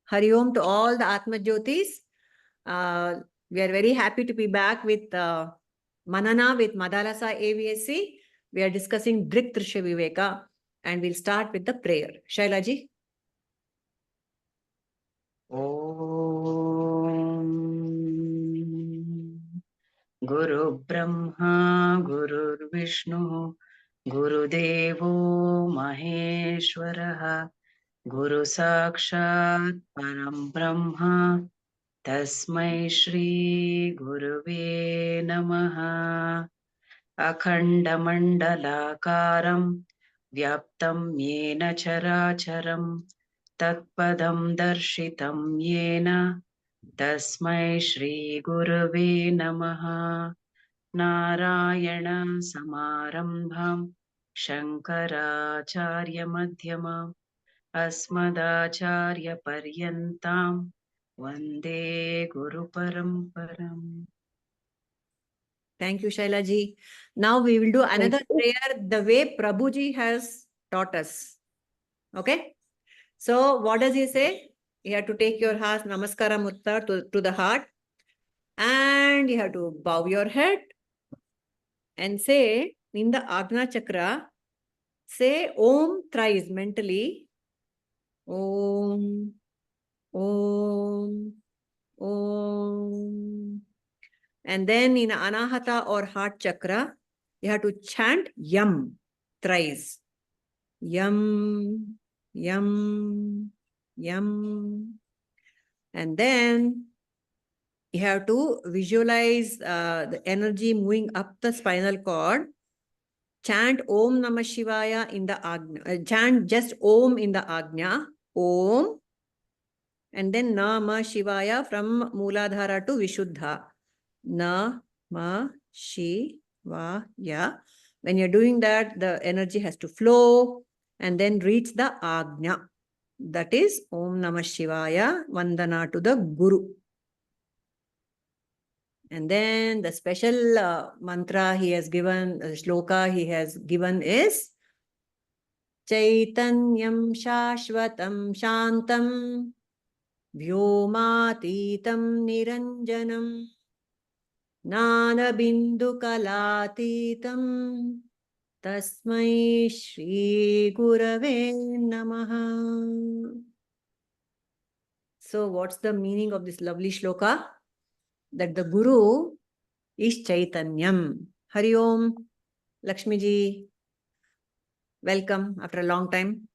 Hari Om to all the Atmajyotis. We are very happy to be back with Manana with Madalasa AVSC. We are discussing Drk-Drsya Viveka, and we'll start with the prayer. Shailaji. Om Guru Brahma Guru Vishnu Guru Devo Maheshwaraha Guru Sakshat Param Brahma Tasmai Shri Guruve Namaha Akhandamandalakaram Vyaptam Yena Characharam Tatpadam Darshitam Yena Tasmai Shri Guruve Namaha Narayana Samarambham Shankaracharya Madhyamam Asmadacharya Paryantam Vande Guru Paramparam. Thank you, Shailaji. Now we will do another prayer the way Prabhuji has taught us. Okay? So what does he say? You have to take your heart, Namaskara Mutta to the heart, and you have to bow your head and say in the Agna Chakra, say Om thrice mentally. Om, Om, Om. And then in Anahata or heart chakra, you have to chant Yam thrice. Yam, Yam, Yam. And then you have to visualize the energy moving up the spinal cord. Chant Om Namah Shivaya in the Agnya. Chant just Om in the Agnya. Om. And then Namah Shivaya from Mooladhara to Vishuddha. Namah Shivaya. When you're doing that, the energy has to flow and then reach the Agnya. That is Om Namah Shivaya, Vandana to the Guru. And then the special mantra he has given, shloka he has given is Chaitanyam Shashvatam Shantam Vyomatitam Niranjanam Nana Bindu Kalatitam Tasmai Shri Gurave Namaha. So what's the meaning of this lovely shloka? That the Guru is Chaitanyam. Hari Om, Lakshmi ji. Welcome after a long time.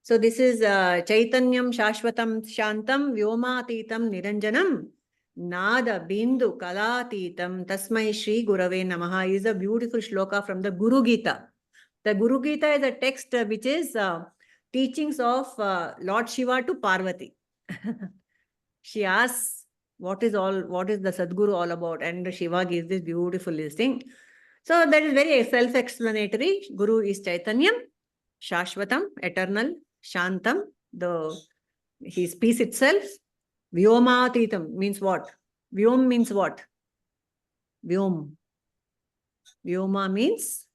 So this is Chaitanyam Shashvatam Shantam Vyomatitam Niranjanam Nada Bindu Kalatitam Tasmai Shri Gurave Namaha is a beautiful shloka from the Guru Gita. The Guru Gita is a text which is teachings of Lord Shiva to Parvati. She asks, what is the Sadguru all about? And Shiva gives this beautiful listing. So that is very self-explanatory. Guru is Chaitanyam, Shashvatam, eternal, Shantam, his peace itself. Vyomatitam means what? Vyom means what? Vyom. Vyoma means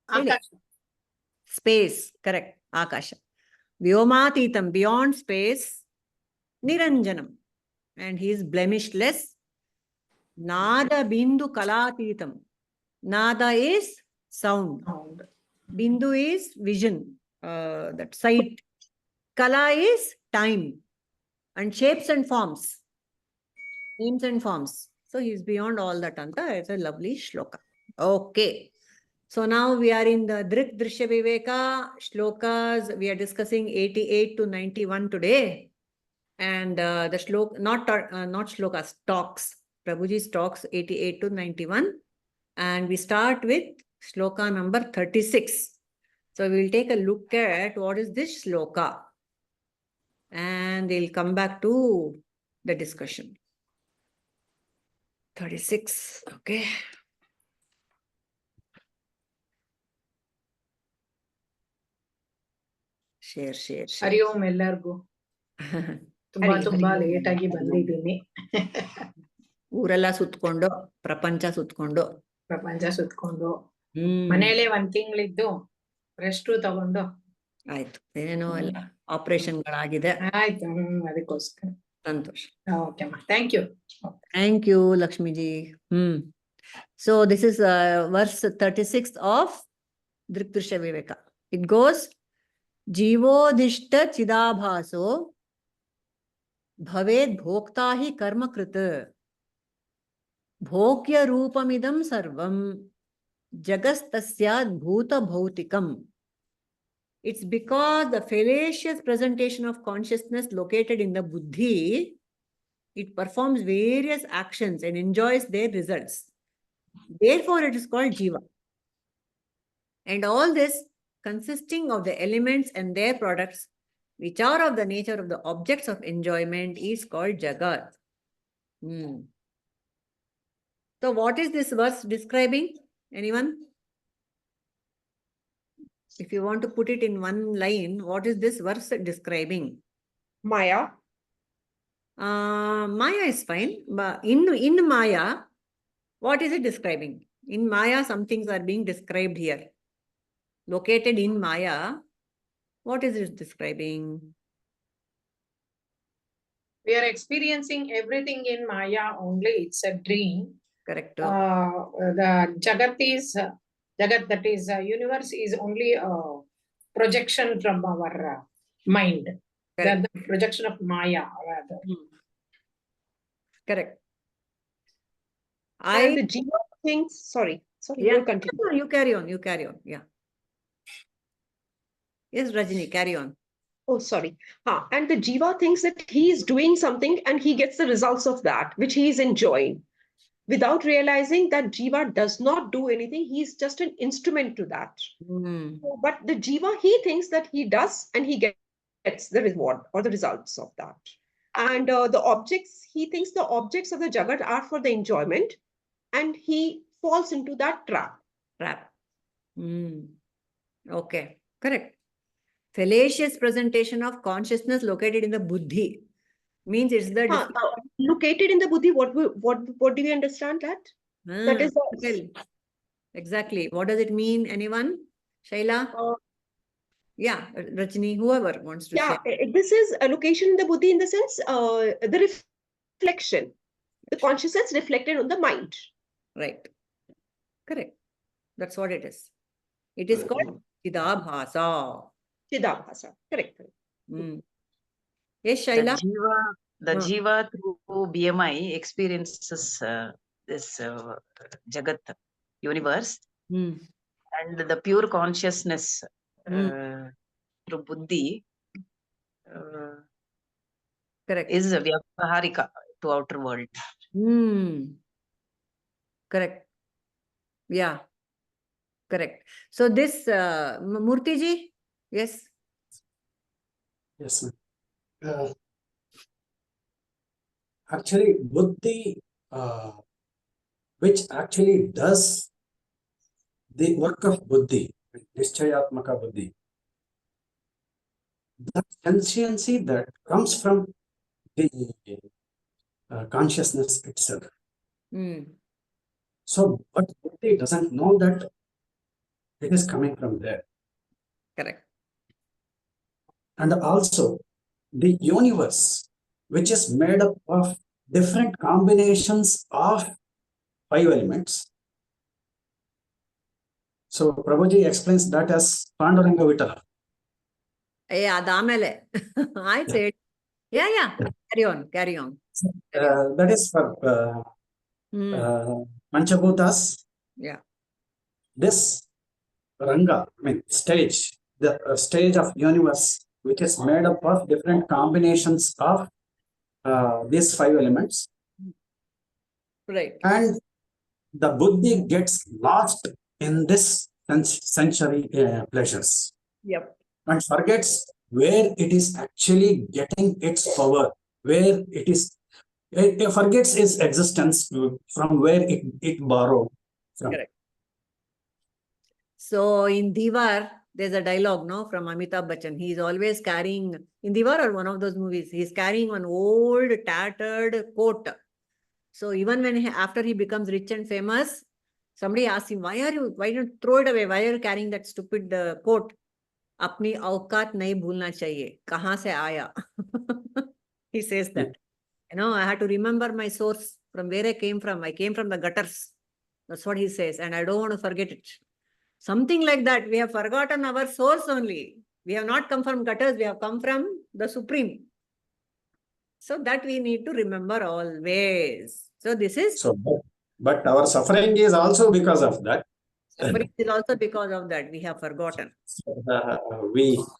Akasha. Space, correct. Akasha. Vyomatitam, beyond space. Niranjanam. And he is blemishless. Nada bindu kalatitam. Nada is sound. Bindu is vision, that sight. Kala is time. And shapes and forms. Names and forms. So he is beyond all that. Anta. It's a lovely shloka. Okay. So now we are in the Drk-Drsya Viveka shlokas. We are discussing 88 to 91 today. And the shlok, not shlokas, talks. Prabhuji's talks 88 to 91. And we start with shloka number 36. So we will take a look at what is this shloka. And we'll come back to the discussion. 36. Okay. Share. ಹರಿ ಓಂ ಎಲ್ಲರಿಗೂ. ತುಂಬಾ late ಆಗಿ ಬಂದಿದ್ದೀನಿ. ಊರೆಲ್ಲ ಸುತ್ಕೊಂಡು ಪ್ರಪಂಚ ಸುತ್ಕೊಂಡು ಮನೇಲೆ 1 ತಿಂಗಳಿದ್ದು rest ತಗೊಂಡು ಆಯ್ತು. ಏನೇನೋ ಎಲ್ಲ ಆಪರೇಷನ್ಗಳಾಗಿದೆ. ಆಯ್ತು. ಅದಕ್ಕೋಸ್ಕರ. ಸಂತೋಷ. ಓಕೆ ಅಮ್ಮ, thank you. Thank you, Lakshmiji. So this is verse 36 of Drk-Drsya Viveka. It goes, Jivodishta chidabhaso bhaved bhokta hi karma krita bhokya rupamidam sarvam jagastasyad bhuta bhautikam. It's because the fallacious presentation of consciousness located in the buddhi, it performs various actions and enjoys their results. Therefore, it is called jiva. And all this consisting of the elements and their products, which are of the nature of the objects of enjoyment, is called jagat. So what is this verse describing? Anyone? If you want to put it in one line, what is this verse describing? Maya. Maya is fine, but in Maya, what is it describing? In Maya, some things are being described here. Located in Maya, what is it describing? We are experiencing everything in Maya only. It's a dream. Correct. The Jagat, that is universe, is only a projection from our mind. The projection of Maya, rather. Correct. And the jiva things, sorry, Yeah. you continue. No, you carry on. Yeah. Yes, Rajini, carry on. Oh, sorry. And the jiva thinks that he is doing something and he gets the results of that, which he is enjoying, without realizing that jiva does not do anything. He is just an instrument to that. But the jiva, he thinks that he does, and he gets the reward or the results of that. And the objects, he thinks the objects of the jagat are for the enjoyment, and he falls into that trap. Okay, correct. Fallacious presentation of consciousness located in the buddhi means it's the located in the buddhi. What do we understand that? That is exactly. What does it mean? Anyone? Shaila? Yeah, Rajni, whoever wants to say. This is a location in the buddhi in the sense the reflection, the consciousness reflected on the mind. Right. Correct. That's what it is. It is called chidabhasa. Chidabhasa. Correct. Yes, Shaila? The jiva through BMI experiences this Jagat universe, and the pure consciousness through buddhi correct, is vyavaharika to outer world. Correct. Yeah. Correct. So this Murthy ji, yes. Yes, ma'am. Actually, buddhi, which actually does the work of buddhi, nischayatmaka buddhi, the consciency that comes from the consciousness itself. So, but buddhi doesn't know that it is coming from there. Correct. And also, the universe, which is made up of different combinations of 5 elements. So, Prabhuji explains that as Panduranga Vitala. Yeah, damele. I said, yeah. Carry on. That is for Panchabhutas. Yeah. This Ranga, stage, the stage of universe, which is made up of different combinations of these 5 elements. Right. And the buddhi gets lost in this sensory pleasures. Yep. And forgets where it is actually getting its power, where it forgets its existence from where it borrowed from. Correct. So in Diwar, there's a dialogue, no, from Amitabh Bachchan. He's always carrying, in Diwar or one of those movies, he's carrying one old tattered coat. So even when after he becomes rich and famous, somebody asks him, why don't you throw it away? Why are you carrying that stupid coat? अपनी औकात नहीं भूलना चाहिए, कहाँ से आया. He says that. I had to remember my source, from where I came from. I came from the gutters. That's what he says, and I don't want to forget it. Something like that. We have forgotten our source only. We have not come from gutters. We have come from the Supreme. So that we need to remember always. So this is So, but our suffering is also because of that. suffering is also because of that. We have forgotten.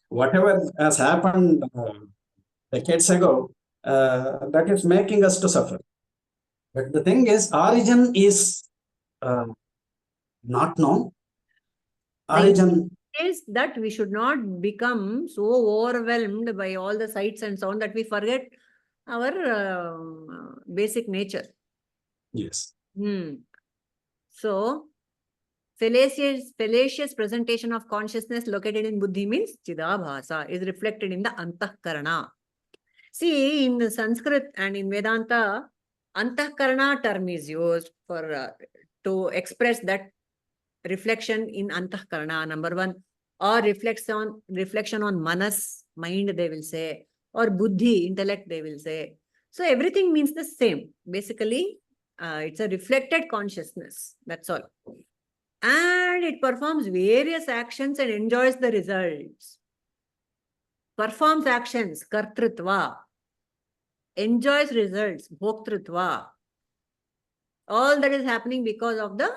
Whatever has happened decades ago, that is making us to suffer. But the thing is, origin is not known. Origin Is that we should not become so overwhelmed by all the sights and sound that we forget our basic nature. yes. So, fallacious presentation of consciousness located in buddhi means chidabhasa is reflected in the antahkarana. See, in the Sanskrit and in Vedanta, antahkarana term is used for to express that reflection in antahkarana, number one, or reflection on manas, mind, they will say, or buddhi, intellect, they will say. So everything means the same. Basically, it's a reflected consciousness. That's all. And it performs various actions and enjoys the results. Performs actions, kartritva. Enjoys results, bhoktritva. All that is happening because of the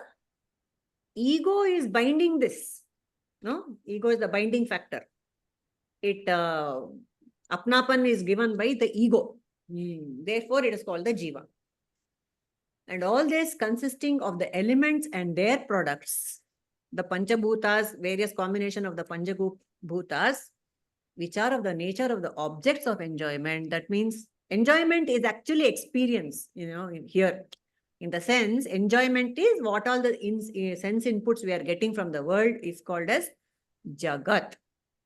ego is binding this. No, ego is the binding factor. It apnapan is given by the ego. Therefore, it is called the jiva. And all this consisting of the elements and their products, the panchabhutas, various combination of the panchabhutas, which are of the nature of the objects of enjoyment. That means enjoyment is actually experience, here. In the sense, enjoyment is what all the sense inputs we are getting from the world is called as Jagat.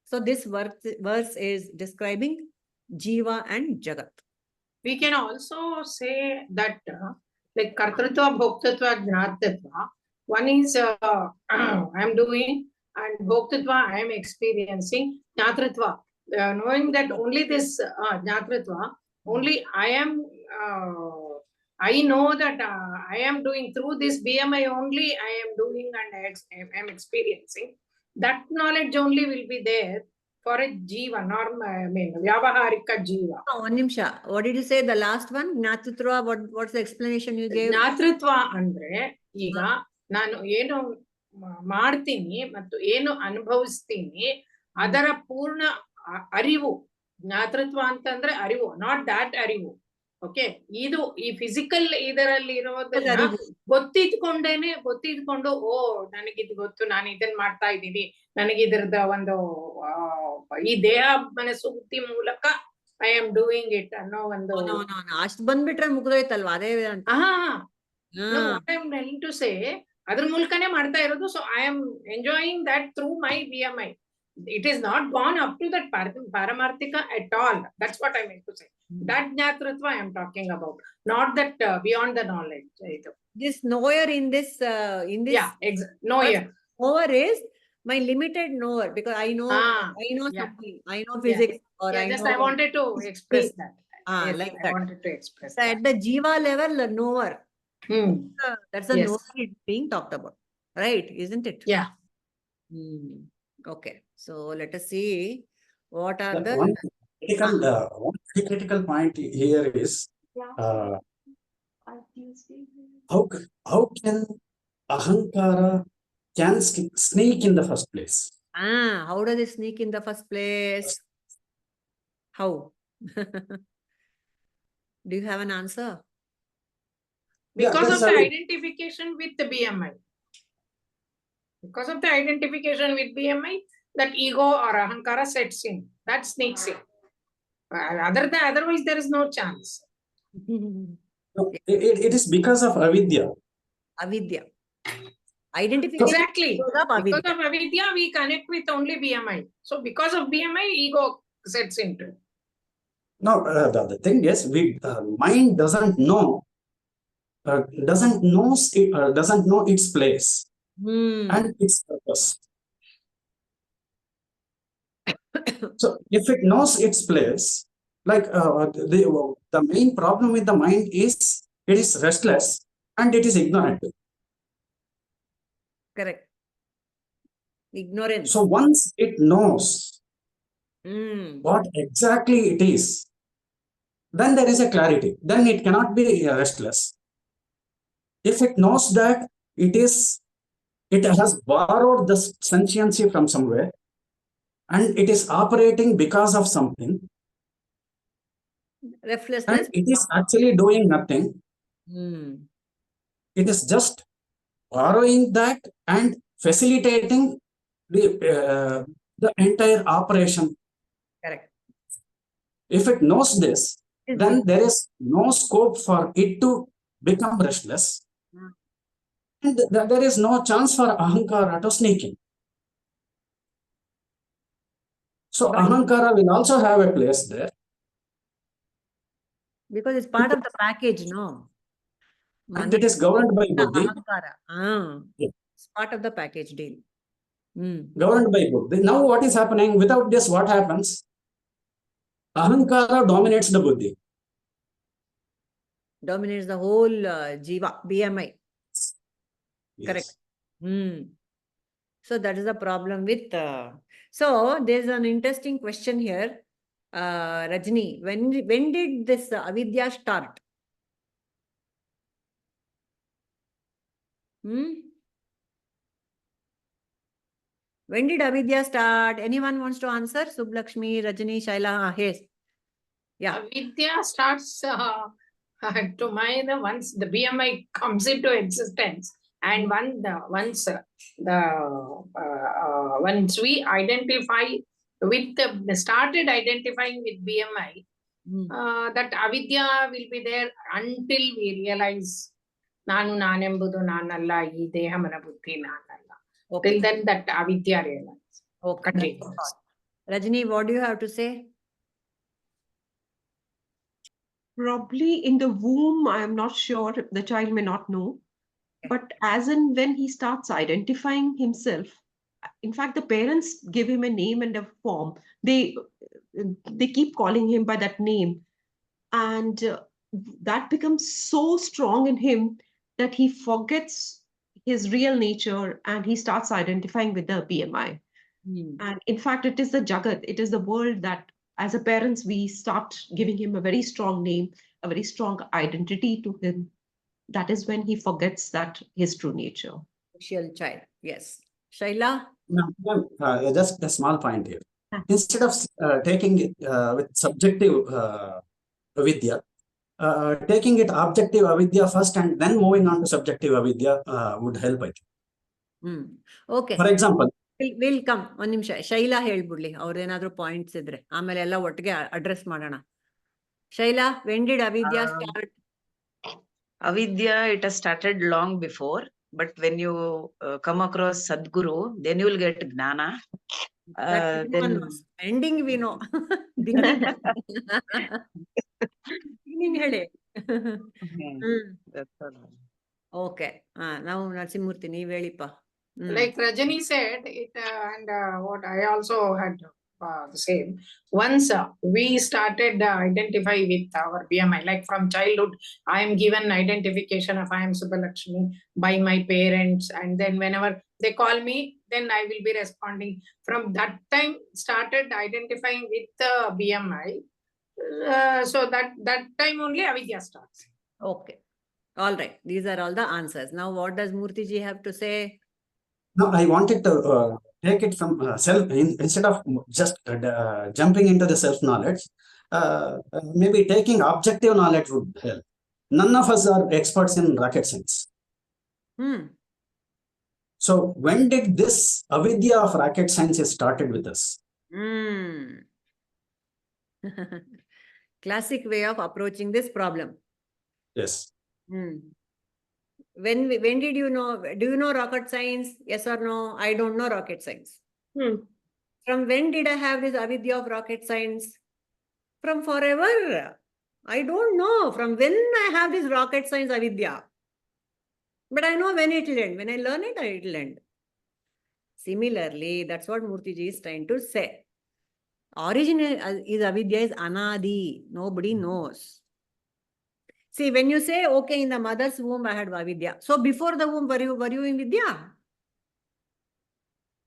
So this verse is describing Jiva and Jagat. We can also say that like Kartritva, Bhoktritva, Jnatritva, one is I am doing and Bhoktritva I am experiencing. Jnatritva, knowing that only this Jnatritva, only I know that I am doing through this BMI only I am doing and I am experiencing. That knowledge only will be there for a jiva, vyavaharika jiva. One nimsha. What did you say? The last one? Jnatritva, what's the explanation you gave? Jnatritva andre, ಈಗ ನಾನು ಏನು ಮಾಡ್ತೀನಿ ಮತ್ತು ಏನು ಅನುಭವಿಸ್ತೀನಿ ಅದರ ಪೂರ್ಣ ಅರಿವು. ಜ್ಞಾತೃತ್ವ ಅಂತಂದ್ರೆ ಅರಿವು, ನಾಟ್ ದಾಟ್ ಅರಿವು. ಓಕೆ, ಇದು ಈ ಫಿಸಿಕಲ್ ಇದರಲ್ಲಿ ಇರೋದನ್ನ ಗೊತ್ತಿದ್ಕೊಂಡು ನನಗಿದ್ ಗೊತ್ತು, ನಾನು ಇದನ್ ಮಾಡ್ತಾ ಇದ್ದೀನಿ, ನನಗಿದ್ರದ ಒಂದು ಈ ದೇಹ ಮನಸ್ಸು ಬುದ್ಧಿ ಮೂಲಕ ಐ ಆಮ್ ಡೂಯಿಂಗ್ ಇಟ್ ಅನ್ನೋ ಒಂದು ಅಷ್ಟು ಬಂದ್ಬಿಟ್ರೆ ಮುಗ್ದೋಯ್ತಲ್ವಾ ಅದೇ. I am trying to say ಅದ್ರ ಮೂಲಕನೇ ಮಾಡ್ತಾ ಇರೋದು. So I am enjoying that through my BMI. It is not gone up to that paramarthika at all. That's what I meant to say. That Jnatritva I am talking about, not that beyond the knowledge. This knower in this yeah, knower. Knower is my limited knower, because I know something. I know physics, or I wanted to express that. Yes, like that. I wanted to express so that. At the jiva level, the knower. That's the yes. knower being talked about, right? Isn't it? Yeah. Okay, so let us see what are the one critical point here is how can ahankara can sneak in the first place? How does it sneak in the first place? How? Do you have an answer? Because of the identification with the BMI. Because of the identification with BMI, that ego or ahankara sets in. That sneaks in. Otherwise, there is no chance. No, it is because of avidya. Avidya. Identification. Exactly. Because of avidya, we connect with only BMI. So because of BMI, ego sets into. No, the thing is, mind doesn't know know its place and its purpose. So if it knows its place, like the main problem with the mind is it is restless and it is ignorant. Correct. Ignorance. So once it knows Mm. what exactly it is, then there is a clarity. Then it cannot be restless. If it knows that it has borrowed the sentiency from somewhere and it is operating because of something, and Restlessness. it is actually doing nothing. Mm. It is just borrowing that and facilitating the entire operation. Correct. If it knows this, then there is no scope for it to become restless. And there is no chance for ahankara to sneak in. So ahankara will also have a place there. Because it's part of the package, no? And it is governed by buddhi. Ahankara. Yeah. It's part of the package deal. Governed by buddhi. Now what is happening? Without this, what happens? Ahankara dominates the buddhi. Dominates the whole jiva, BMI. Yes. Correct. So that is the problem with. So there's an interesting question here, Rajni. When did this avidya start? When did avidya start? Anyone wants to answer? Subhlakshmi, Rajni, Shaila. Yes. Yeah. Vidya starts to mind once the BMI comes into existence, and once we identify with started identifying with BMI, that avidya will be there until we realize Nanu Nanembudu Nanalla, Ee Dehamana Buddhi Nanalla. Till then that avidya realizes. Okay. Rajni, what do you have to say? Probably in the womb, I am not sure, the child may not know. But as and when he starts identifying himself, in fact, the parents give him a name and a form. They keep calling him by that name. And that becomes so strong in him that he forgets his real nature and he starts identifying with the BMI. And in fact, it is the Jagat, it is the world that as a parents, we start giving him a very strong name, a very strong identity to him. That is when he forgets that his true nature. Social child. Yes. Shaila? Just a small point here. Instead of taking it with subjective avidya, taking it objective avidya first and then moving on to subjective avidya would help, I think. Okay. For example, we'll come. ಒಂದು ನಿಮಿಷ Shaila ಹೇಳ್ಬಿಡ್ಲಿ ಅವ್ರದೇನಾದ್ರೂ points ಇದ್ರೆ ಆಮೇಲೆ ಎಲ್ಲ ಒಟ್ಟಿಗೆ address ಮಾಡೋಣ. Shaila, when did avidya start? Avidya, it has started long before, but when you come across Sadguru, then you will get Gnana. Then ending we know. Beginning ಹೇಳಿ. That's all. Okay. ನಾವು ನರಸಿಂಹಮೂರ್ತಿ ನೀವ್ ಹೇಳಿಪ್ಪ. Like Rajani said, it and what I also had the same. Once we started identify with our BMI, like from childhood, I am given identification of I am Subbalakshmi by my parents, and then whenever they call me, then I will be responding. From that time, started identifying with the BMI. So that time only avidya starts. Okay. All right. These are all the answers. Now, what does Murthy ji have to say? No, I wanted to take it from self instead of just jumping into the self knowledge. Maybe taking objective knowledge would help. None of us are experts in rocket science. So when did this avidya of rocket science started with us? Classic way of approaching this problem. Yes. When did you know? Do you know rocket science? Yes or no? I don't know rocket science. From when did I have this avidya of rocket science? From forever. I don't know from when I have this rocket science avidya. But I know when it will end. When I learn it, it will end. Similarly, that's what Murthy ji is trying to say. Origin is avidya, is anadi. Nobody knows. See, when you say, okay, in the mother's womb I had avidya. So before the womb, were you in vidya?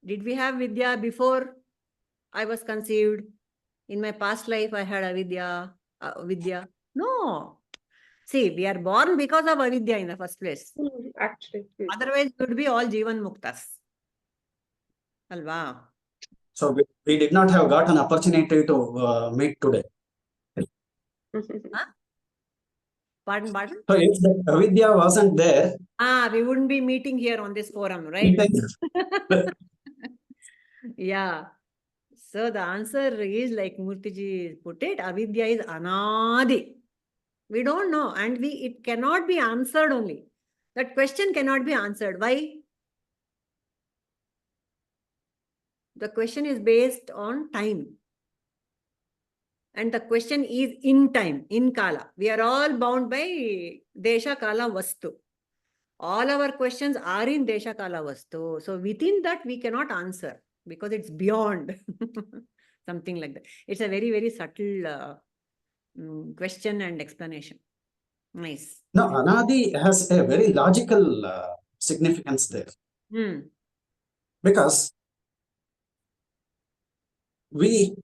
Did we have vidya before I was conceived? In my past life, I had avidya, vidya. No. See, we are born because of avidya in the first place. Actually. Otherwise, we would be all jivan muktas. Alva. So we did not have got an opportunity to meet today. Huh? Pardon? So if the avidya wasn't there, We wouldn't be meeting here on this forum, right? Yeah. So the answer is like Murtiji put it, avidya is anadi. We don't know, and it cannot be answered only. That question cannot be answered. Why? The question is based on time. And the question is in time, in kala. We are all bound by desha, kala, vastu. All our questions are in desha, kala, vastu. So within that, we cannot answer because it's beyond something like that. It's a very, very subtle question and explanation. Nice. no, anadi has a very logical significance there. Because we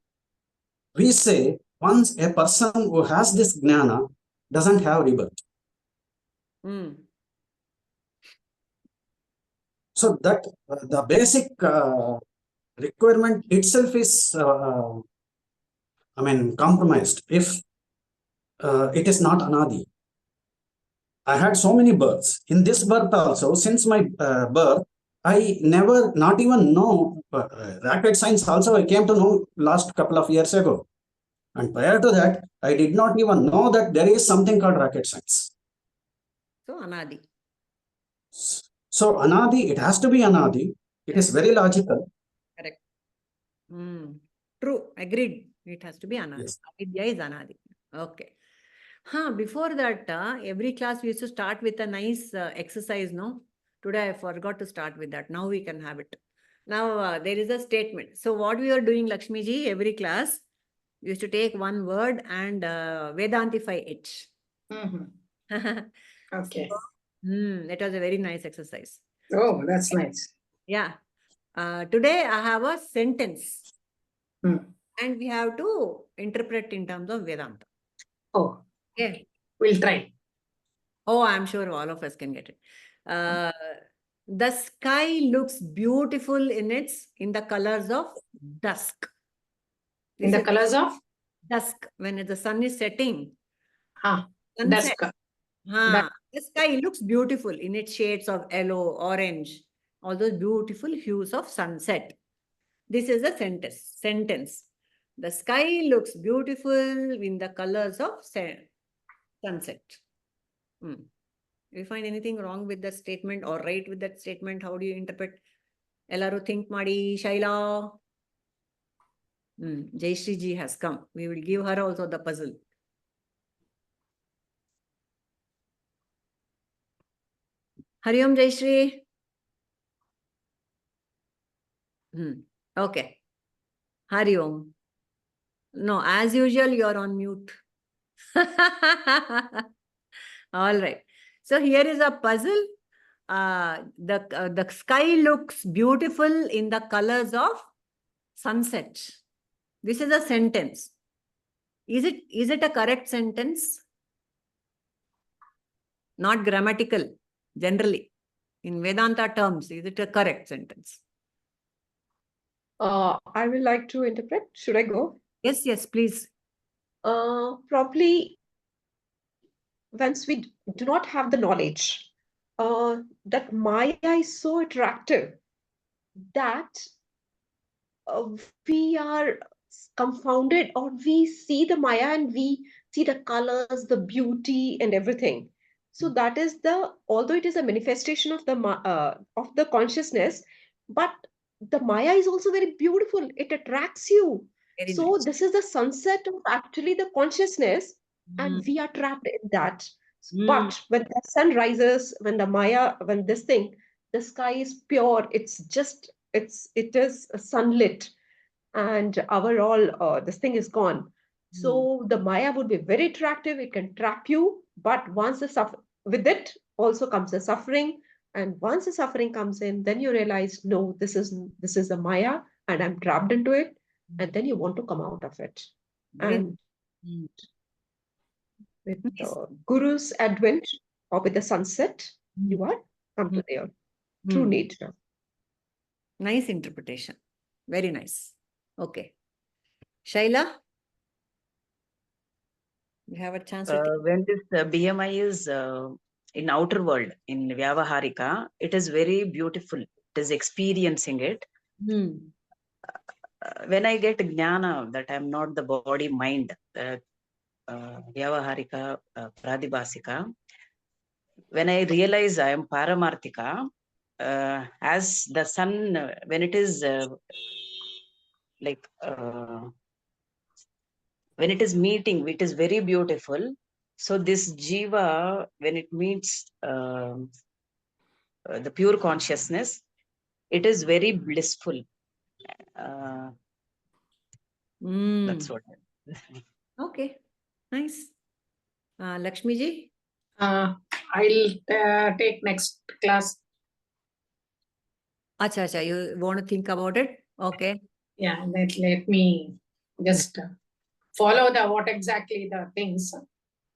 say once a person who has this jnana doesn't have rebirth. So that the basic requirement itself is, compromised if it is not anadi. I had so many births. In this birth also, since my birth, I never, not even know rocket science also I came to know last couple of years ago. And prior to that, I did not even know that there is something called rocket science. So anadi. So anadi, it has to be anadi. It is very logical. Correct. True. Agreed. It has to be anadi. Yes. Avidya is anadi. Okay. Before that, every class we used to start with a nice exercise, no? Today I forgot to start with that. Now we can have it. Now there is a statement. So what we are doing, Lakshmi ji, every class, we used to take one word and Vedantify it. Okay. That was a very nice exercise. Oh, that's nice. Yeah. Today I have a sentence. And we have to interpret in terms of Vedanta. Oh, okay. We'll try. Oh, I'm sure all of us can get it. The sky looks beautiful in the colors of dusk. In the colors of? Dusk, when the sun is setting. Dusk. The sky looks beautiful in its shades of yellow, orange, all those beautiful hues of sunset. This is a sentence. The sky looks beautiful in the colors of sunset. If you find anything wrong with that statement or right with that statement, how do you interpret? Ellaru think Madi, Shaila. Jayashree ji has come. We will give her also the puzzle. Hari Om Jayashree. Okay. Hari Om. No, as usual, you're on mute. All right. So here is a puzzle. The sky looks beautiful in the colors of sunset. This is a sentence. Is it a correct sentence? Not grammatical, generally. In Vedanta terms, is it a correct sentence? I will like to interpret. Should I go? Yes, please. Probably once we do not have the knowledge, that Maya is so attractive that we are confounded, or we see the Maya and we see the colors, the beauty and everything. So that is although it is a manifestation of the consciousness, but the Maya is also very beautiful. It attracts you. Very so nice. This is the sunset of actually the consciousness, and we are trapped in that. But when the sun rises, when the Maya, when this thing, the sky is pure. It is sunlit. and our all this thing is gone. So the Maya would be very attractive. It can trap you, but once with it also comes the suffering. And once the suffering comes in, then you realize, no, this is a Maya, and I'm trapped into it. And then you want to come out of it. And with the Guru's advent or with the sunset, you are come to their true nature. Nice interpretation. Very nice. Okay. Shaila? You have a chance to take. When this BMI is in outer world, in Vyavaharika, it is very beautiful. It is experiencing it. When I get jnana that I'm not the body, mind, Vyavaharika, Pradibhasika, when I realize I am Paramarthika, as the sun, when it is when it is meeting, it is very beautiful. So this jiva, when it meets the pure consciousness, it is very blissful. That's what. Okay, nice. Lakshmi ji? I'll take next class. Acha, you want to think about it? Okay. Yeah, let me just follow what exactly the things.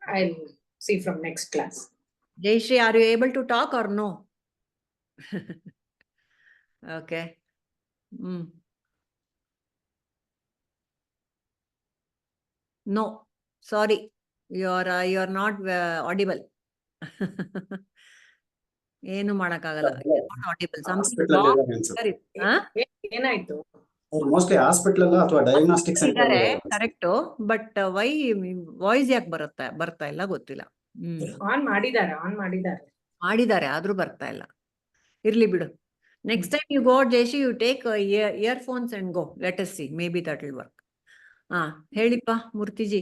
I'll see from next class. Jayashree, are you able to talk or no? Okay. No, sorry. You're not audible. ಏನು ಮಾಡಕ್ಕಾಗಲ್ಲ. Not audible. Something wrong. ಏನಾಯ್ತು? Mostly hospital ಅಥವಾ diagnostic centre correct, but why voice ಯಾಕೆ ಬರ್ತಾ ಇಲ್ಲ ಗೊತ್ತಿಲ್ಲ. On ಮಾಡಿದ್ದಾರೆ ಆದ್ರೂ ಬರ್ತಾ ಇಲ್ಲ. ಇರ್ಲಿ ಬಿಡು. Next time you go out, Jayashree, you take earphones and go. Let us see. Maybe that will work. ಹೇಳಿಪ್ಪ ಮೂರ್ತಿಜಿ.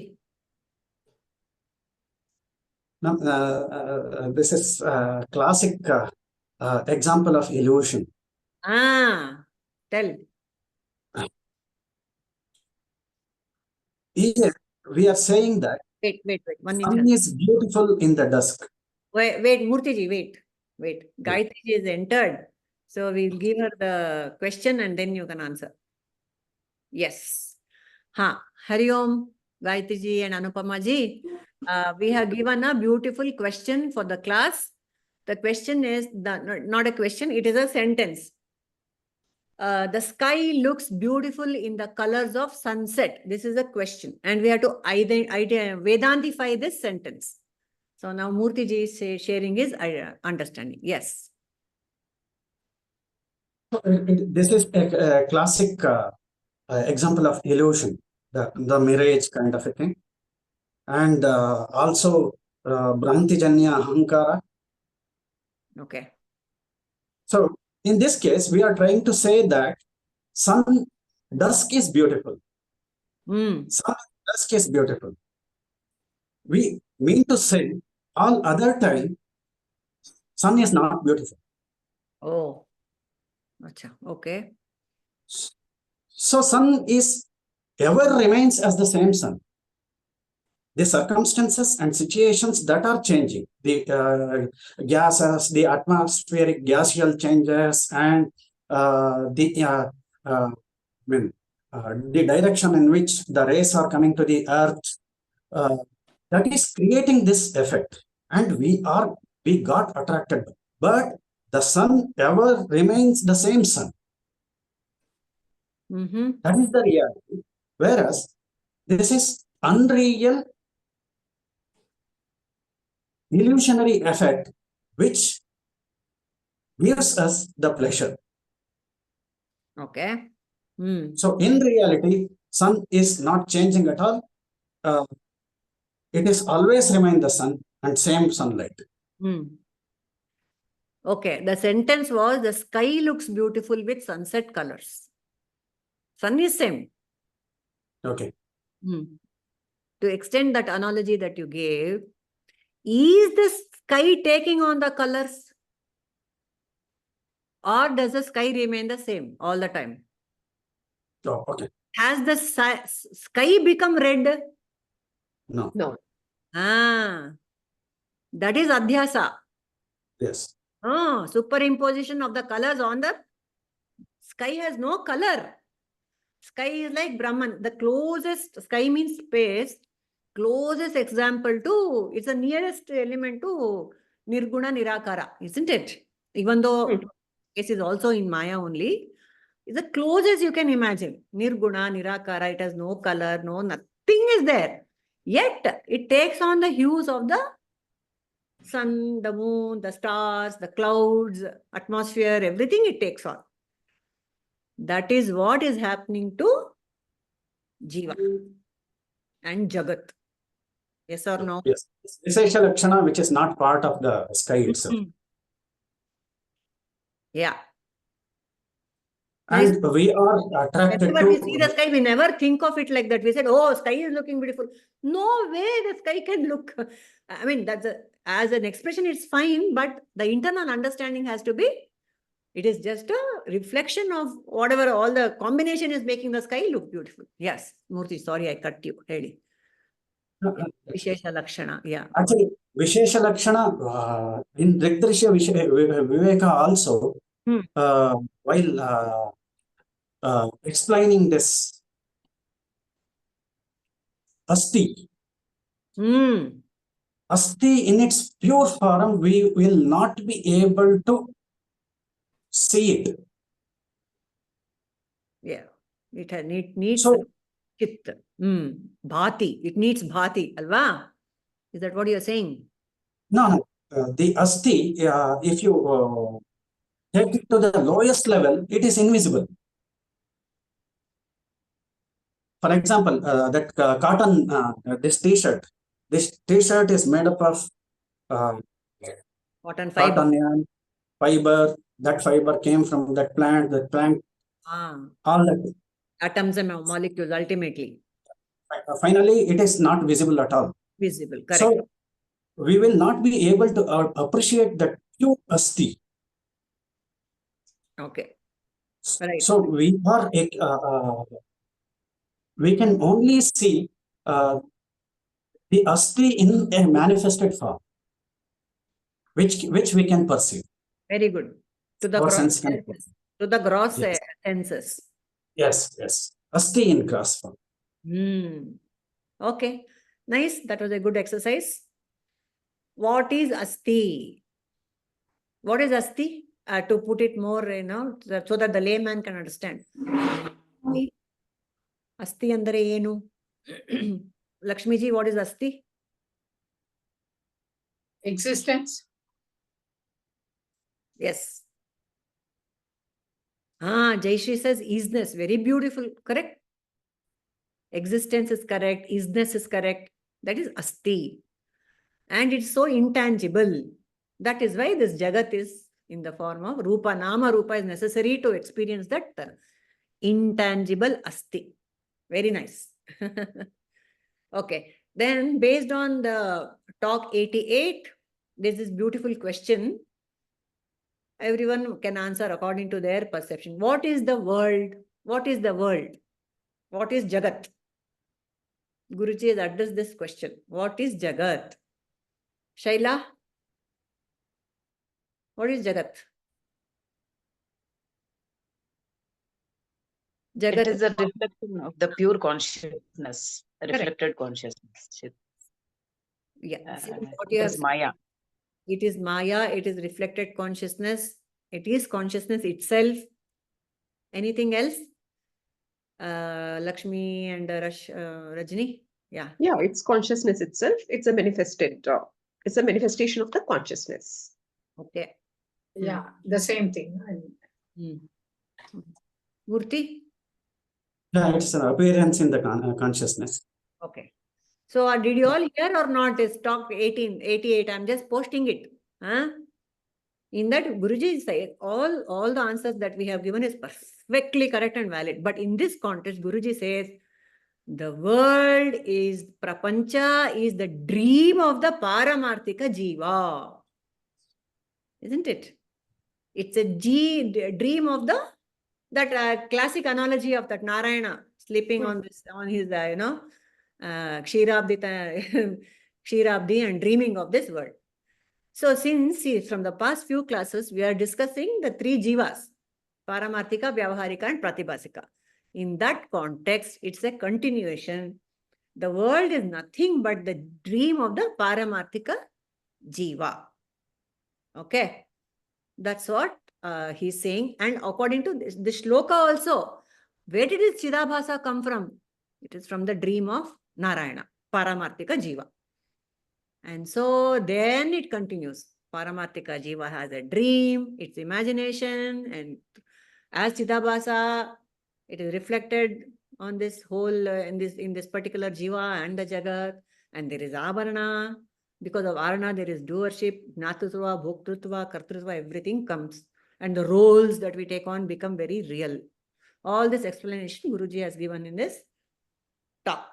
This is classic example of illusion. Tell. Here we are saying that Wait. 1 minute. sun is beautiful in the dusk. Wait, Murtiji, wait. Gayatri is entered. So we'll give her the question and then you can answer. Yes. Hari Om, Gayatri ji and Anupama ji. We have given a beautiful question for the class. The question is, not a question, it is a sentence. The sky looks beautiful in the colors of sunset. This is a question. And we have to Vedantify this sentence. So now Murthy ji is sharing his understanding. Yes. This is a classic example of illusion, the mirage kind of a thing. And also Brantijanya Ahankara. Okay. So in this case, we are trying to say that dusk is beautiful. Sun dusk is beautiful. We mean to say all other time, sun is not beautiful. Oh, acha, okay. So sun is ever remains as the same sun. The circumstances and situations that are changing, the gases, the atmospheric gaseous changes, and the direction in which the rays are coming to the earth, that is creating this effect, and we got attracted. But the sun ever remains the same sun. That is the reality. Whereas this is unreal, illusionary effect which gives us the pleasure. Okay. So in reality, sun is not changing at all. It is always remain the sun and same sunlight. Okay, the sentence was, the sky looks beautiful with sunset colors. Sun is same. Okay. To extend that analogy that you gave, is the sky taking on the colors? Or does the sky remain the same all the time? Oh, okay. Has the sky become red? No. No. Ah, that is adhyasa. Yes. Superimposition of the colors on the sky has no color. Sky is like Brahman. The closest, sky means space. Closest example to, it's the nearest element to Nirguna Nirakara, isn't it? Even though case is also in Maya only. It's the closest you can imagine. Nirguna, Nirakara, it has no color, no nothing is there. Yet, it takes on the hues of the sun, the moon, the stars, the clouds, atmosphere, everything it takes on. That is what is happening to Jiva and Jagat. Yes or no? Yes. Vishesha Lakshana, which is not part of the sky itself. Yeah. And we are attracted Whenever we see to. the sky, we never think of it like that. We said, oh, sky is looking beautiful. No way the sky can look. I mean, as an expression, it's fine, but the internal understanding has to be, it is just a reflection of whatever all the combination is making the sky look beautiful. Yes, Murthy, sorry, I cut you. Really. Vishesha Lakshana, yeah. Actually, Vishesha Lakshana in Drk-Drsya Viveka also, while explaining this Asti, Asti in its pure form, we will not be able to see it. Yeah, it needs So, chit. Bhati, it needs bhati, alva? Is that what you're saying? no, the Asti, if you take it to the lowest level, it is invisible. For example, that cotton, this t-shirt is made up of Cotton fiber. cotton yarn, fiber. That fiber came from that plant, all that. Atoms and molecules, ultimately. Finally, it is not visible at all. Visible, correct. So, we will not be able to appreciate that pure Asti. Okay. Right. So, we can only see the Asti in a manifested form, which we can perceive. Very good. To the Our gross sense can- senses. To the gross Yes. senses. Yes. Asti in gross form. Okay. Nice. That was a good exercise. What is Asti? What is Asti? To put it more, so that the layman can understand. Asti andre enu? Lakshmiji, what is Asti? Existence. Yes. Jayashri says isness. Very beautiful. Correct? Existence is correct. Isness is correct. That is Asti. And it's so intangible. That is why this Jagat is in the form of Rupa. Nama Rupa is necessary to experience that intangible Asti. Very nice. Okay. Then based on the talk 88, there's this beautiful question. Everyone can answer according to their perception. What is the world? What is the world? What is Jagat? Guruji has addressed this question. What is Jagat? Shaila? What is Jagat? Jagat. It is a reflection of the pure consciousness, reflected consciousness. Yeah. It is Maya. It is Maya. It is reflected consciousness. It is consciousness itself. Anything else? Lakshmi and Rajni? Yeah. Yeah, it's consciousness itself. It's a manifestation of the consciousness. Okay. Yeah, the same thing. Murthy? Yeah, it's an appearance in the consciousness. Okay. So did you all hear or not? It's talk 88. I'm just posting it. In that, Guruji says all the answers that we have given is perfectly correct and valid. But in this context, Guruji says, the world is, Prapancha is the dream of the Paramarthika Jiva. Isn't it? It's a dream of that classic analogy of that Narayana sleeping on this, on his, Ksheerabdi, Ksheerabdi and dreaming of this world. So since from the past few classes, we are discussing the three jivas, Paramarthika, Vyavaharika and Pratibhasika. In that context, it's a continuation. The world is nothing but the dream of the Paramarthika jiva. Okay. That's what he's saying. And according to this shloka also, where did this Chidabhasa come from? It is from the dream of Narayana, Paramarthika jiva. And so then it continues. Paramarthika jiva has a dream, its imagination, and as Chidabhasa, it is reflected on this whole, in this particular jiva and the jagat. And there is avarana. Because of arana, there is doership, jnatutva, bhoktrutva, kartrutva, everything comes. And the roles that we take on become very real. All this explanation Guruji has given in this talk.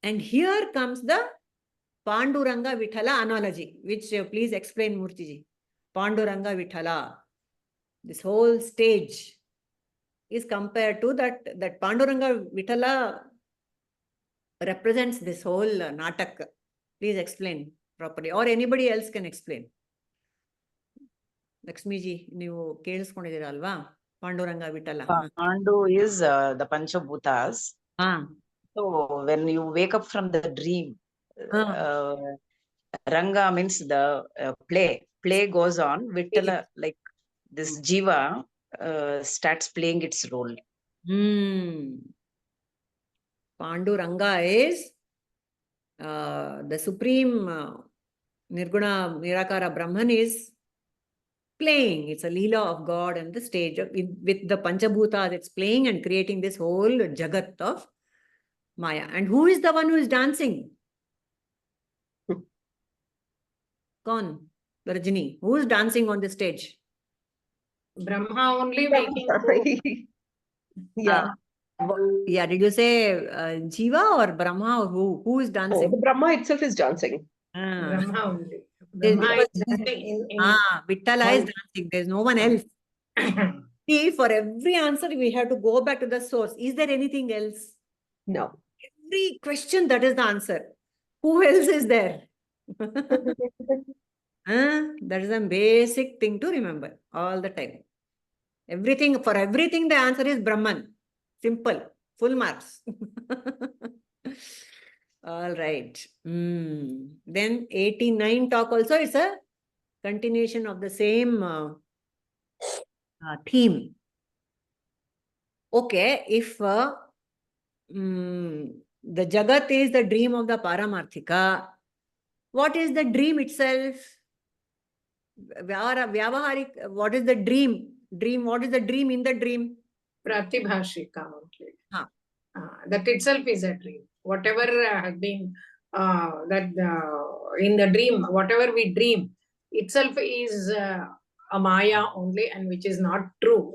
And here comes the Panduranga Vithala analogy, which please explain, Murtiji. Panduranga Vithala. This whole stage is compared to that Panduranga Vithala represents this whole natak. Please explain properly, or anybody else can explain. Lakshmiji, ನೀವು ಕೇಳಿಸ್ಕೊಂಡಿದ್ದೀರಾ ಅಲ್ವಾ Panduranga Vitthala? Pandu is the Panchabhutas. So when you wake up from the dream, Ranga means the play. Play goes on. Vitala, like this jiva, starts playing its role. Panduranga is the supreme Nirguna Nirakara Brahman is playing. It's a Leela of God and the stage with the Panchabhutas. It's playing and creating this whole Jagat of Maya. And who is the one who is dancing? Kaun? Rajini. Who is dancing on the stage? Brahma only making. Yeah. Yeah, did you say Jiva or Brahma, or who is dancing? The Brahma itself is dancing. Brahma only. Brahma is dancing in Vittala is dancing. There's no one else. See, for every answer, we have to go back to the source. Is there anything else? No. Every question, that is the answer. Who else is there? That is a basic thing to remember all the time. Everything, for everything, the answer is Brahman. Simple. Full marks. All right. Then 89 talk also is a continuation of the same theme. Okay, if the Jagat is the dream of the Paramarthika, what is the dream itself? Vyavaharik, what is the dream? What is the dream in the dream? Pratibhashika only. That itself is a dream. Whatever has been in the dream, whatever we dream, itself is a Maya only, and which is not true.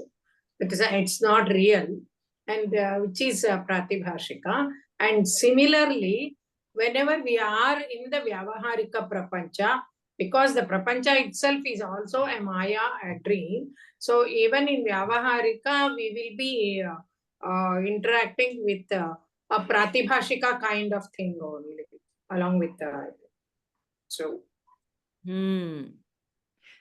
It's not real, and which is Pratibhashika. And similarly, whenever we are in the Vyavaharika Prapancha, because the Prapancha itself is also a Maya, a dream. So even in Vyavaharika, we will be interacting with a Pratibhashika kind of thing only, along with so.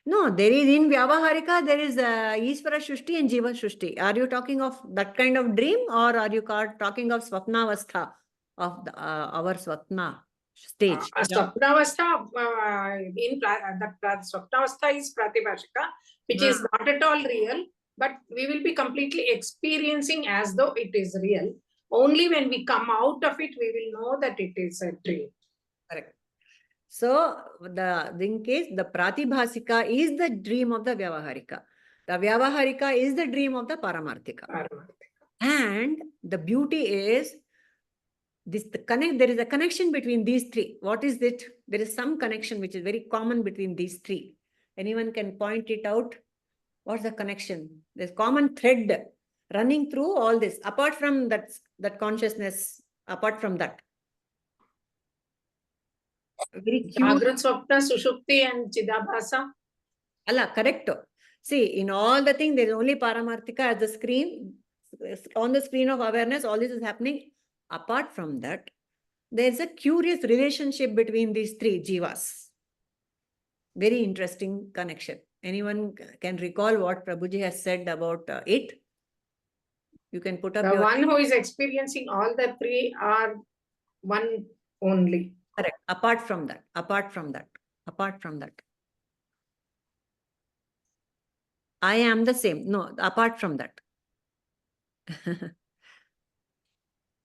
No, there is in Vyavaharika, there is Ishvara Shushti and Jiva Shushti. Are you talking of that kind of dream, or are you talking of Swapnavastha, of our Swapna stage? Swapnavastha, Swapnavastha is Pratibhashika, which is not at all real, but we will be completely experiencing as though it is real. Only when we come out of it, we will know that it is a dream. Correct. So, in case the Pratibhasika is the dream of the Vyavaharika. The Vyavaharika is the dream of the Paramarthika. And the beauty is, there is a connection between these three. What is it? There is some connection which is very common between these three. Anyone can point it out? What's the connection? There's common thread running through all this, apart from that consciousness, apart from that. Very cute. Jagrut, Swapna, Sushupti and Chidabhasa. Allah, correct. See, in all the things, there is only Paramarthika as the screen. on the screen of awareness, all this is happening. Apart from that, there's a curious relationship between these three jivas. Very interesting connection. Anyone can recall what Prabhuji has said about it? You can put up The your... one who is experiencing all the three are one only. Correct. Apart from that, apart from that, apart from that. I am the same. No, apart from that.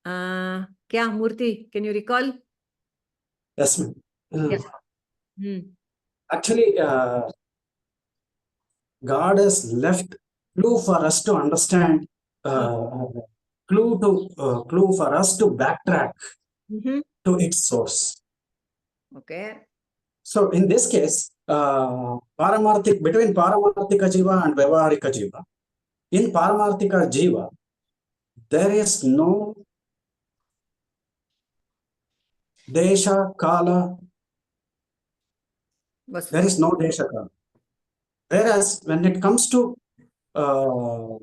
Kya, Murthy? Can you recall? Yes, ma'am. Yes. Actually, God has left clue for us to understand, clue for us to backtrack to its source. Okay. So in this case, between Paramarthika Jiva and Vyavaharika Jiva, in Paramarthika Jiva, there is no Desha Kala, there is no Desha Kala. Whereas when it comes to Vyavaharika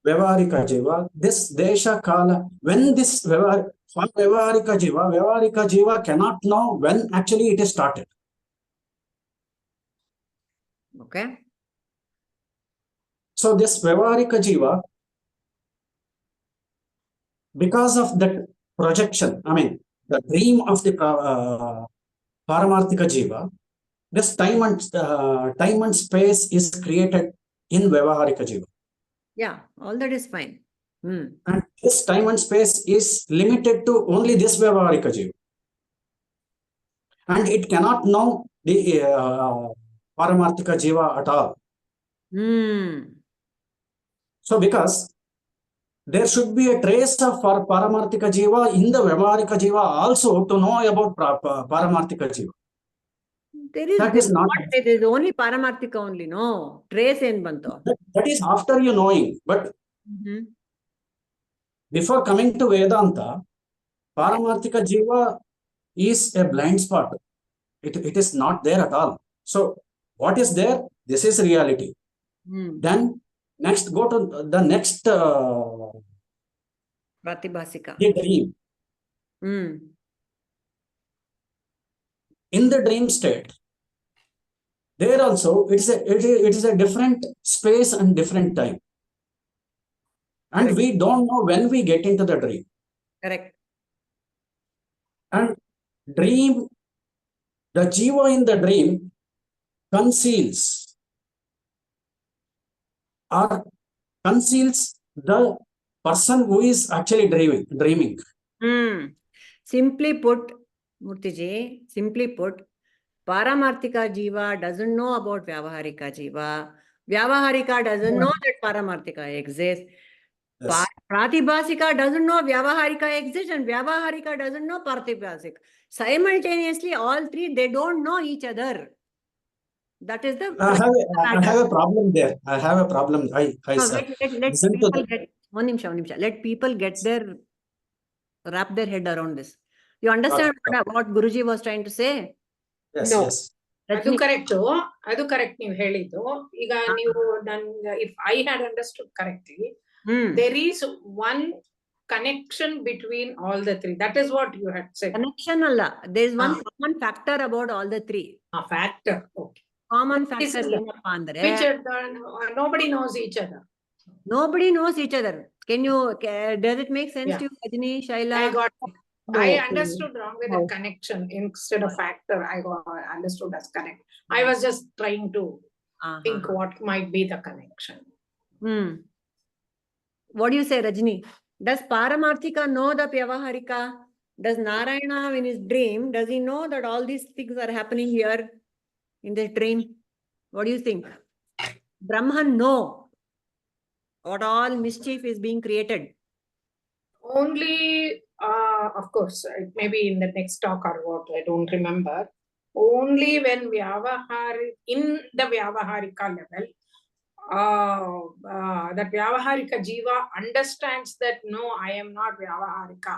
Jiva, this Desha Kala, when this Vyavaharika Jiva cannot know when actually it is started. Okay. So this Vyavaharika Jiva, because of that projection, I mean, the dream of the Paramarthika Jiva, this time and space is created in Vyavaharika Jiva. Yeah, all that is fine. And this time and space is limited to only this Vyavaharika Jiva. And it cannot know the Paramarthika Jiva at all. So because there should be a trace of Paramarthika Jiva in the Vyavaharika Jiva also to know about Paramarthika Jiva. There is only Paramarthika only, no? Trace in Banto. That is after you knowing. But before coming to Vedanta, Paramarthika Jiva is a blind spot. It is not there at all. So what is there? This is reality. Then next, go to the next Pratibhasika. the dream. In the dream state, there also it is a different space and different time. And Correct. we don't know when we get into the dream. Correct. And dream, the jiva in the dream conceals the person who is actually dreaming. Simply put, Murtiji, simply put, Paramarthika Jiva doesn't know about Vyavaharika Jiva. Vyavaharika doesn't know that Paramarthika exists. Yes. Pratibhasika doesn't know Vyavaharika exists, and Vyavaharika doesn't know Pratibhasika. Simultaneously, all three, they don't know each other. That is the... I have a problem there. I have a problem. Let people get their... wrap their head around this. You understand what Guruji was trying to say? Yes, No. yes. ಅದು correct ನೀವು ಹೇಳಿದ್ದು ಈಗ ನೀವು if I had understood correctly, there is one connection between all the three. That is what you had said. Connection alla. There is one common factor about all the three. Factor. Okay. Common factor ಏನಪ್ಪಾ ಅಂದ್ರೆ Which nobody knows each other. Nobody knows each other. Does it make sense to you, Rajini, Shaila? I understood wrong with the connection instead of factor. I understood as connect. I was just trying to think what might be the connection. What do you say, Rajini? Does Paramarthika know the Vyavaharika? Does Narayana, in his dream, does he know that all these things are happening here in this dream? What do you think? Brahman know what all mischief is being created. Only, of course, maybe in the next talk or what, I don't remember. Only when in the Vyavaharika level, that Vyavaharika Jiva understands that no, I am not Vyavaharika,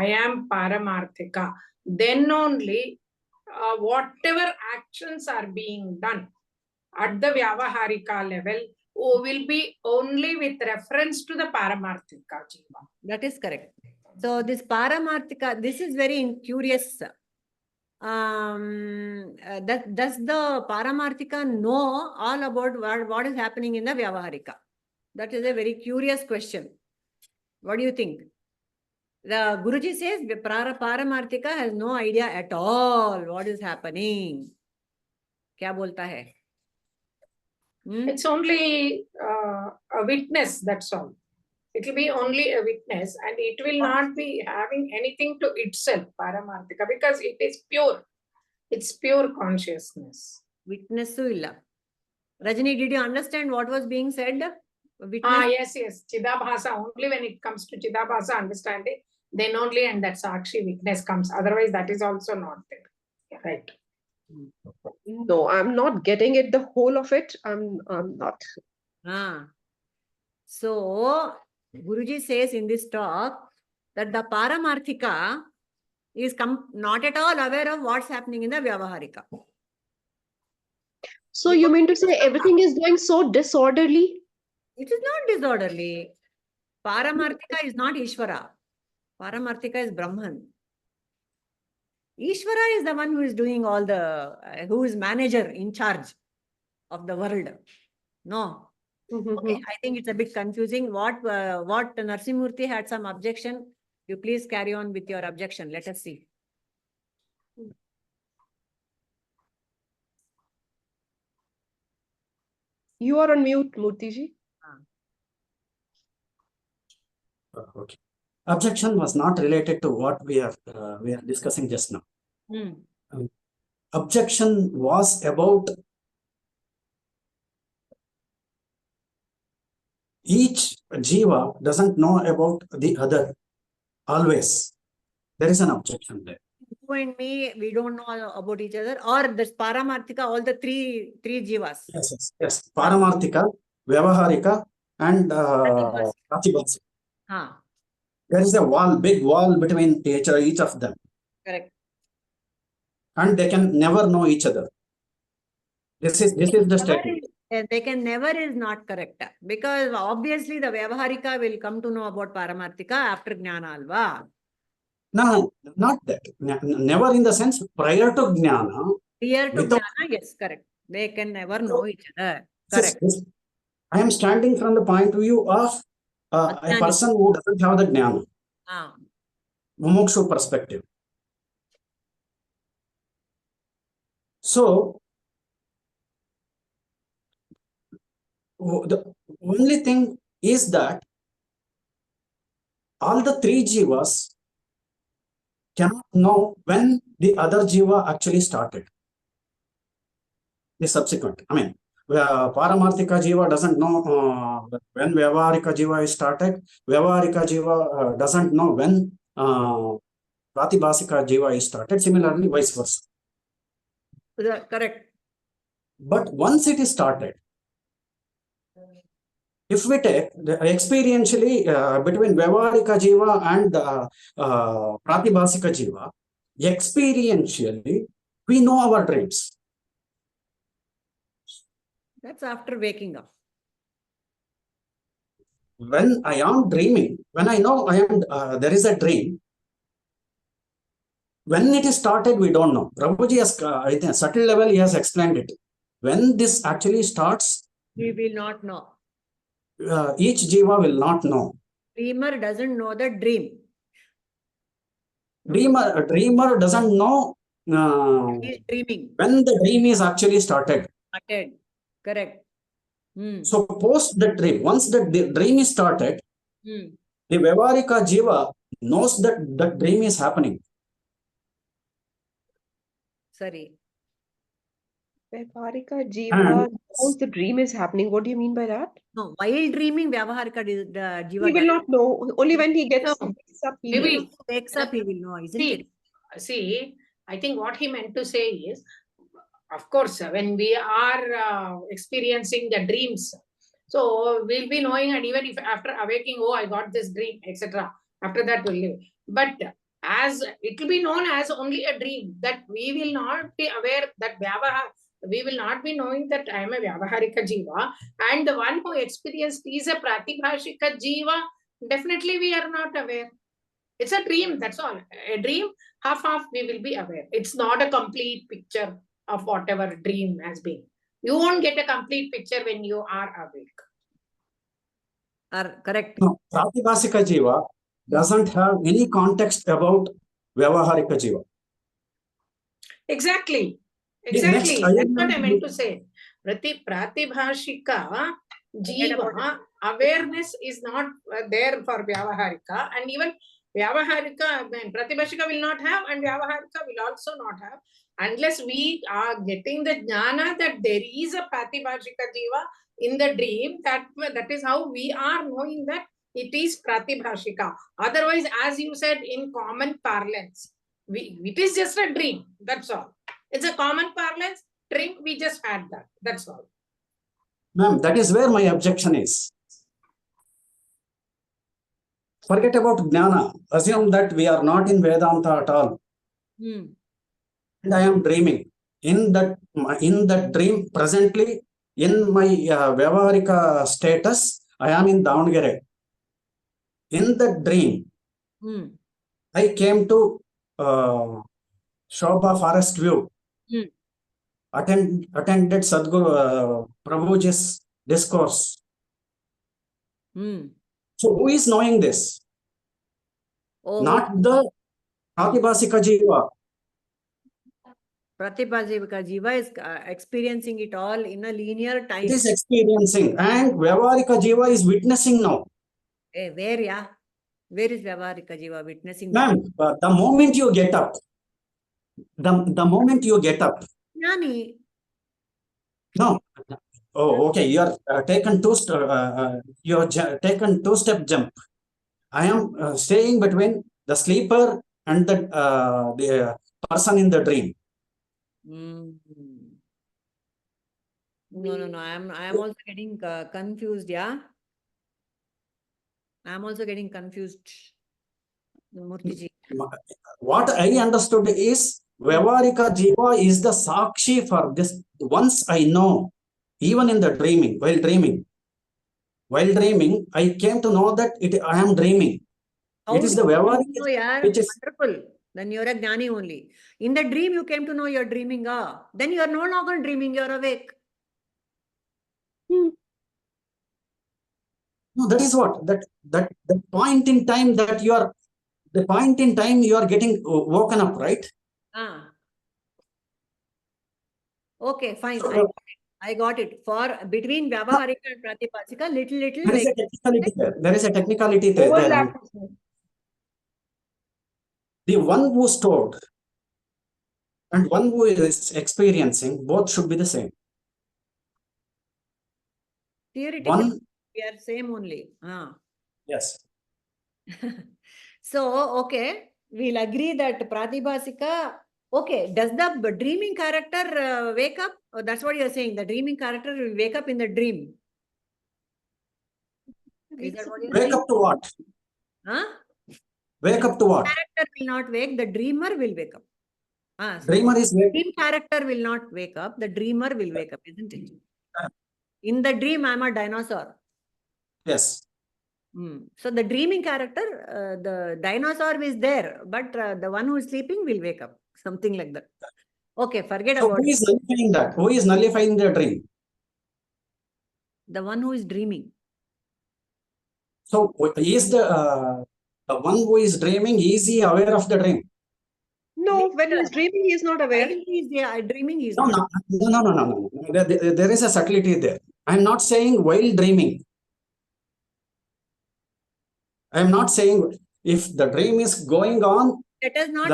I am Paramarthika. Then only whatever actions are being done at the Vyavaharika level, will be only with reference to the Paramarthika Jiva. That is correct. So this Paramarthika, this is very curious. Does the Paramarthika know all about what is happening in the Vyavaharika? That is a very curious question. What do you think? The Guruji says the Paramarthika has no idea at all what is happening. Kya bolta hai? It's only a witness, that's all. It will be only a witness and it will not be having anything to itself, Paramarthika, because it is pure. It's pure consciousness. Witness illa. Rajini, did you understand what was being said? Witness? Yes. Chidabhasa, only when it comes to Chidabhasa understanding, then only and that Sakshi witness comes. Otherwise, that is also not there. Yeah, right. No, I'm not getting it, the whole of it. I'm not. So, Guruji says in this talk that the Paramarthika is not at all aware of what's happening in the Vyavaharika. So you mean to say everything is going so disorderly? It is not disorderly. Paramarthika is not Ishvara. Paramarthika is Brahman. Ishvara is the one who is doing all the, who is manager in charge of the world. No. Okay, I think it's a bit confusing. What Narsimurti had some objection. You please carry on with your objection. Let us see. You are on mute, Murtiji. Okay. Objection was not related to what we are discussing just now. Objection was about each jiva doesn't know about the other always. There is an objection there. You and me, we don't know about each other, or this Paramarthika, all the three jivas. Yes. Paramarthika, Vyavaharika, and Pratibhasa. There is a big wall between each of them. Correct. And they can never know each other. This is the statement. They can never is not correct. Because obviously the Vyavaharika will come to know about Paramarthika after Jnana Alva. No, not that. Never in the sense prior to Jnana. Prior to Jnana, yes, correct. They can never know each other. Correct. I am standing from the point of view of a person who doesn't have the Jnana. Mumukshu perspective. So, the only thing is that all the three jivas cannot know when the other jiva actually started. The subsequent. I mean, Paramarthika jiva doesn't know when Vyavaharika jiva is started. Vyavaharika jiva doesn't know when Pratibhasika jiva is started. Similarly, vice versa. Correct. But once it is started, if we take experientially between Vyavaharika jiva and Pratibhasika jiva, experientially, we know our dreams. That's after waking up. When I am dreaming, when I know there is a dream, when it is started, we don't know. Prabhuji has, at a subtle level, he has explained it. When this actually starts, we will not know. Each jiva will not know. Dreamer doesn't know the dream. Dreamer doesn't know He's dreaming. When the dream is actually started. Correct. So post the dream, once the dream is started, the Vyavaharika jiva knows that the dream is happening. Sorry. Vyavaharika jiva knows the dream is happening. What do you mean by that? No, while dreaming, Vyavaharika jiva. He will not know. Only when he gets up, he wakes up, he will know, isn't it? See, I think what he meant to say is, of course, when we are experiencing the dreams, so we'll be knowing, and even if after awaking, oh, I got this dream, etc. After that, we'll live. But as it will be known as only a dream, that we will not be aware that we will not be knowing that I am a Vyavaharika Jiva, and the one who experienced is a Pratibhashika Jiva. Definitely, we are not aware. It's a dream, that's all. A dream, half we will be aware. It's not a complete picture of whatever dream has been. You won't get a complete picture when you are awake. Correct. No, Pratibhasika Jiva doesn't have any context about Vyavaharika Jiva. Exactly. Next, Exactly. I That's am what I going meant to- to say. Pratibhashika Jiva, awareness is not there for Vyavaharika, and even Vyavaharika, Pratibhashika will not have, and Vyavaharika will also not have, unless we are getting the jnana that there is a Pratibhashika Jiva in the dream. That is how we are knowing that it is Pratibhashika. Otherwise, as you said, in common parlance, it is just a dream. That's all. It's a common parlance dream. We just had that. That's all. Ma'am, that is where my objection is. Forget about Jnana. Assume that we are not in Vedanta at all. Hmm. And I am dreaming. In that dream, presently, in my Vyavaharika status, I am in Davangere. In that dream, Hmm. I came to Shobha Forest View. Hmm. Attended Sadguru Prabhuji's discourse. Hmm. So who is knowing this? Oh, Not the Pratibhasika Jiva. Pratibhasika Jiva is experiencing it all in a linear time. It is experiencing, and Vyavaharika Jiva is witnessing now. Where, yeah? Where is Vyavaharika Jiva witnessing? Ma'am, the moment you get up, the moment you get up, Jnani. no. Oh, okay. You are taken two-step jump. I am staying between the sleeper and the person in the dream. Mm. No. I am also getting confused. Yeah. I am also getting confused. Murtiji. What I understood is Vyavaharika Jiva is the Sakshi for this. Once I know, even in the dreaming, while dreaming, I came to know that I am dreaming. It is the Vyavaharika which is wonderful. Then you're a Jnani only. In the dream, you came to know you're dreaming. Then you're no longer dreaming, you're awake. no. That is what that point in time that you are the point in time you are getting woken up, right? Okay, fine. So, I got it. For between Vyavaharika and Pratibhasika, little there is like a technicality there. There is a technicality there. Overlap. The one who stored and one who is experiencing, both should be the same. theoretically, One, we are same only. yes. So, okay, we'll agree that Pratibhasika, okay, does the dreaming character wake up? Oh, that's what you're saying. The dreaming character will wake up in the dream. Is that what you're Wake saying? up to what? Huh? Wake up to what? Character will not wake, the dreamer will wake up. So Dreamer is wake. dream character will not wake up, the dreamer will wake up, isn't it? In the dream, I'm a dinosaur. Yes. So the dreaming character, the dinosaur is there, but the one who is sleeping will wake up. Something like that. Okay, forget So about who is nullifying that? Who is nullifying the dream? the one who is dreaming. So is the one who is dreaming, is he aware of the dream? No, when he's dreaming, he is not aware. While he is dreaming, he is No. There is a subtlety there. I'm not saying while dreaming. I'm not saying if the dream is going on. Let us not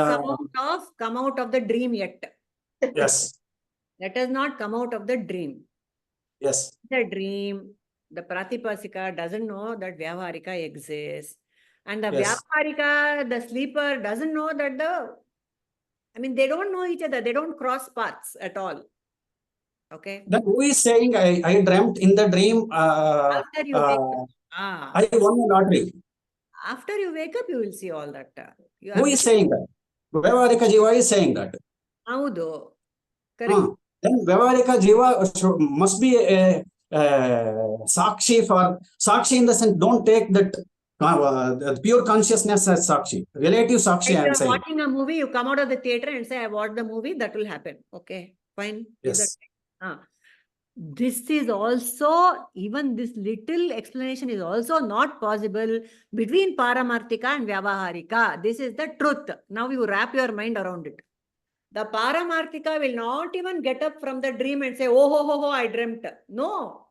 come out of the dream yet. Yes. Let us not come out of the dream. Yes. The dream, the Pratibhasika doesn't know that Vyavaharika exists. And the Yes. Vyavaharika, the sleeper, doesn't know that they don't know each other. They don't cross paths at all. Okay. Then who is saying I dreamt in the dream? After you wake up. I won the lottery. After you wake up, you will see all that. Who is saying that? Vyavaharika Jiva is saying that. Haudu. Correct. then Vyavarika Jiva must be a Sakshi for Sakshi in the sense, don't take that the pure consciousness as Sakshi. Relative Sakshi, I am You're saying. watching a movie, you come out of the theater and say, I watched the movie, that will happen. Okay, fine. Yes. This is also, even this little explanation is also not possible between Paramarthika and Vyavaharika. This is the truth. Now you wrap your mind around it. The Paramarthika will not even get up from the dream and say, oh, ho, ho, ho, I dreamt. No.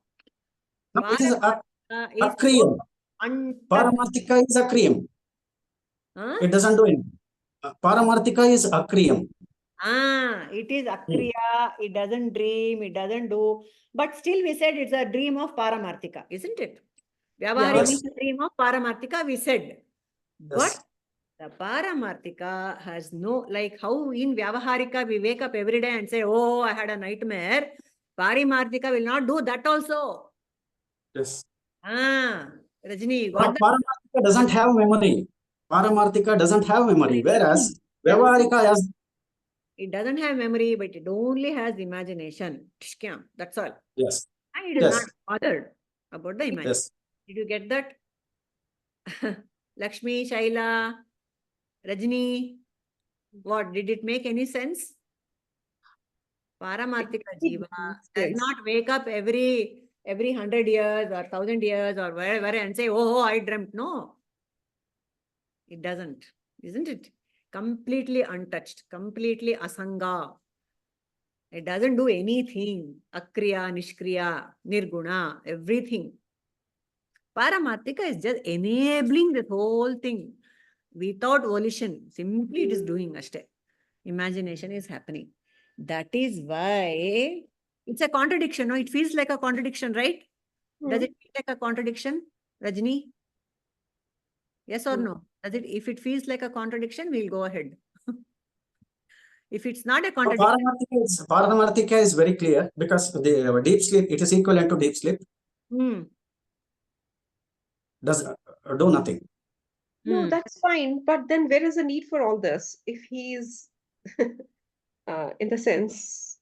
No, it is Paramarthika is Akriyam. untouched. Paramarthika is Akriyam. Huh? It doesn't do anything. Paramarthika is Akriyam. It is Akriya, it doesn't dream, it doesn't do. But still we said it's a dream of Paramarthika, isn't it? Vyavaharika Yes. is a dream of Paramarthika, we said. But Yes. the Paramarthika has no, like how in Vyavaharika we wake up every day and say, oh, I had a nightmare. Paramarthika will not do that also. Yes. Rajni, you No, got that? Paramarthika doesn't have memory. Paramarthika doesn't have memory, whereas Vyavarika has. It doesn't have memory, but it only has imagination. That's all. Yes. And it is not bothered about the imagination. Yes. Did you get that? Lakshmi, Shaila, Rajni, what? Did it make any sense? Paramarthika Jiva does not wake up every 100 years or 1,000 years or wherever and say, oh, I dreamt. No. It doesn't. Isn't it? Completely untouched, completely asanga. It doesn't do anything. Akriya, Nishkriya, Nirguna, everything. Paramarthika is just enabling the whole thing without volition. Simply it is doing ashte. Imagination is happening. That is why it's a contradiction. No, it feels like a contradiction, right? Does it feel like a contradiction, Rajni? Yes or no? Does it? If it feels like a contradiction, we'll go ahead. If it's not a contradiction, Paramarthika is very clear because the deep sleep, it is equivalent to deep sleep. Does do nothing. No, that's fine. But then where is the need for all this? If he's, in the sense,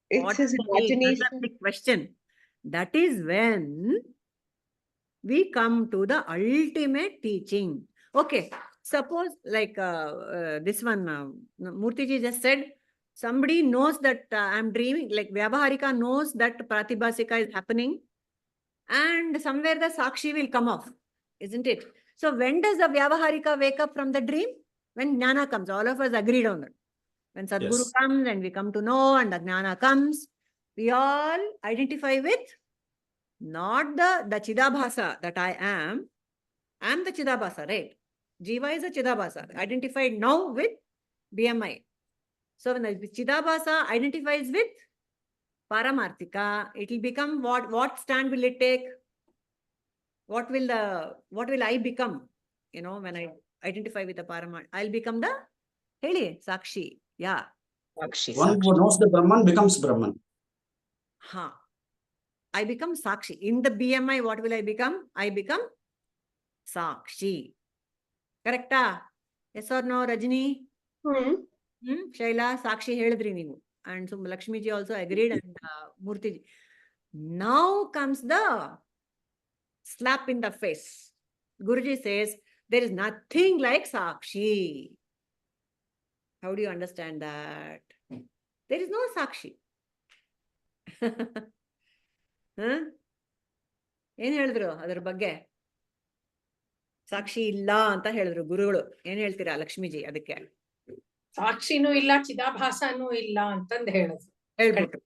it's what his is the need? imagination. That's a big question. That is when we come to the ultimate teaching. Okay, suppose like this one, Murtiji just said, somebody knows that I'm dreaming, like Vyavaharika knows that Pratibhasika is happening and somewhere the Sakshi will come off, isn't it? So when does the Vyavaharika wake up from the dream? When Jnana comes. All of us agreed on that. When Sadguru comes and we come to know and the Jnana comes, we all identify with not the Chidabhasa that I am the Chidabhasa, right? Jiva is a Chidabhasa, identified now with BMI. So when the Chidabhasa identifies with Paramarthika, it will become what stand will it take? What will I become? You know, when I identify with the Paramarthika, I'll become the Heli, Sakshi. Yeah. One who knows the Brahman becomes Brahman. I become Sakshi. In the BMI, what will I become? I become Sakshi. Correcta? Yes or no, Rajni? Shaila, Sakshi heldri neevu. And so Lakshmi ji also agreed and Murti ji. Now comes the slap in the face. Guruji says, there is nothing like Sakshi. How do you understand that? There is no Sakshi. ಏನ್ ಹೇಳಿದ್ರು ಅದರ ಬಗ್ಗೆ? ಸಾಕ್ಷಿ ಇಲ್ಲ ಅಂತ ಹೇಳಿದ್ರು ಗುರುಗಳು. ಏನ್ ಹೇಳ್ತೀರಾ ಲಕ್ಷ್ಮೀಜಿ ಅದಕ್ಕೆ? ಸಾಕ್ಷಿನೂ ಇಲ್ಲ, ಚಿದಾಭಾಸನೂ ಇಲ್ಲ ಅಂತಂದ್ ಹೇಳಿದ್ರು. ಹೇಳ್ಬಿಟ್ರು.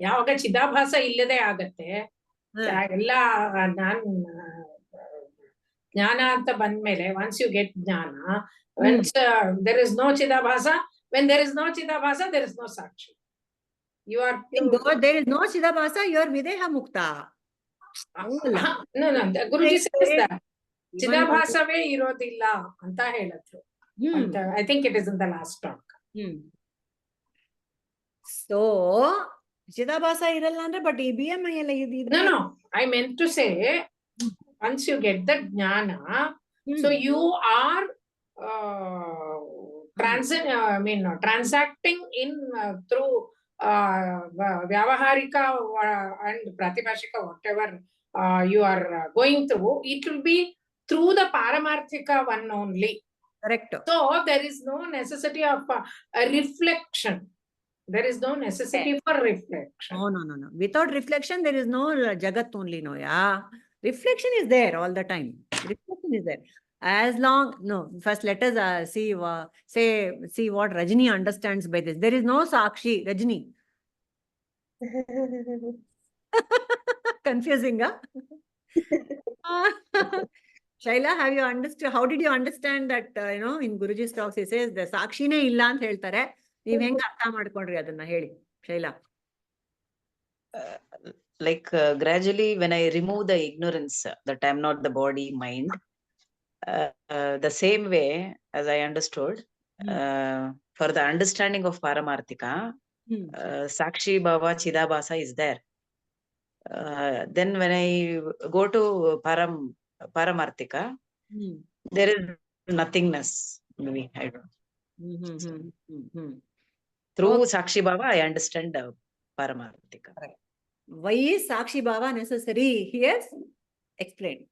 ಯಾವಾಗ ಚಿದಾಭಾಸ ಇಲ್ಲದೆ ಆಗತ್ತೆ, ಎಲ್ಲ ಜ್ಞಾನ ಅಂತ ಬಂದ್ಮೇಲೆ, once you get ಜ್ಞಾನ, once there is no chidabhasa, when there is no chidabhasa, there is no sakshi. You are there is no chidabhasa, you are videha mukta. No, Guruji says that chidabhasavೇ ಇರೋದಿಲ್ಲ ಅಂತ ಹೇಳಿದ್ರು. I think it is in the last talk. So chidabhasa ಇರಲ್ಲ ಅಂದ್ರೆ but ಈ BMI ಎಲ್ಲ ಇದೆ. No, I meant to say once you get the jnana, so you are transacting in through Vyavaharika and Pratibhashika, whatever you are going through, it will be through the Paramarthika one only. Correct. So there is no necessity of a reflection. There is no necessity for reflection. No, no, no, no. Without reflection, there is no Jagat only, no, yeah. Reflection is there all the time. Reflection is there. As long, no, first let us see what Rajni understands by this. There is no Sakshi, Rajni. Confusing, huh? Shaila, have you understood? How did you understand that, in Guruji's talks, he says, the Sakshine illa ant heltare. Neev henga artha madkondri adanna heli, Shaila. Gradually, when I remove the ignorance that I'm not the body, mind, the same way as I understood, for the understanding of Paramarthika, Sakshi Bhava Chidabhasa is there. Then when I go to Paramarthika, there is nothingness. Maybe I don't know. Through Sakshi Bhava, I understand Paramarthika. Why is Sakshi Bhava necessary? He has explained.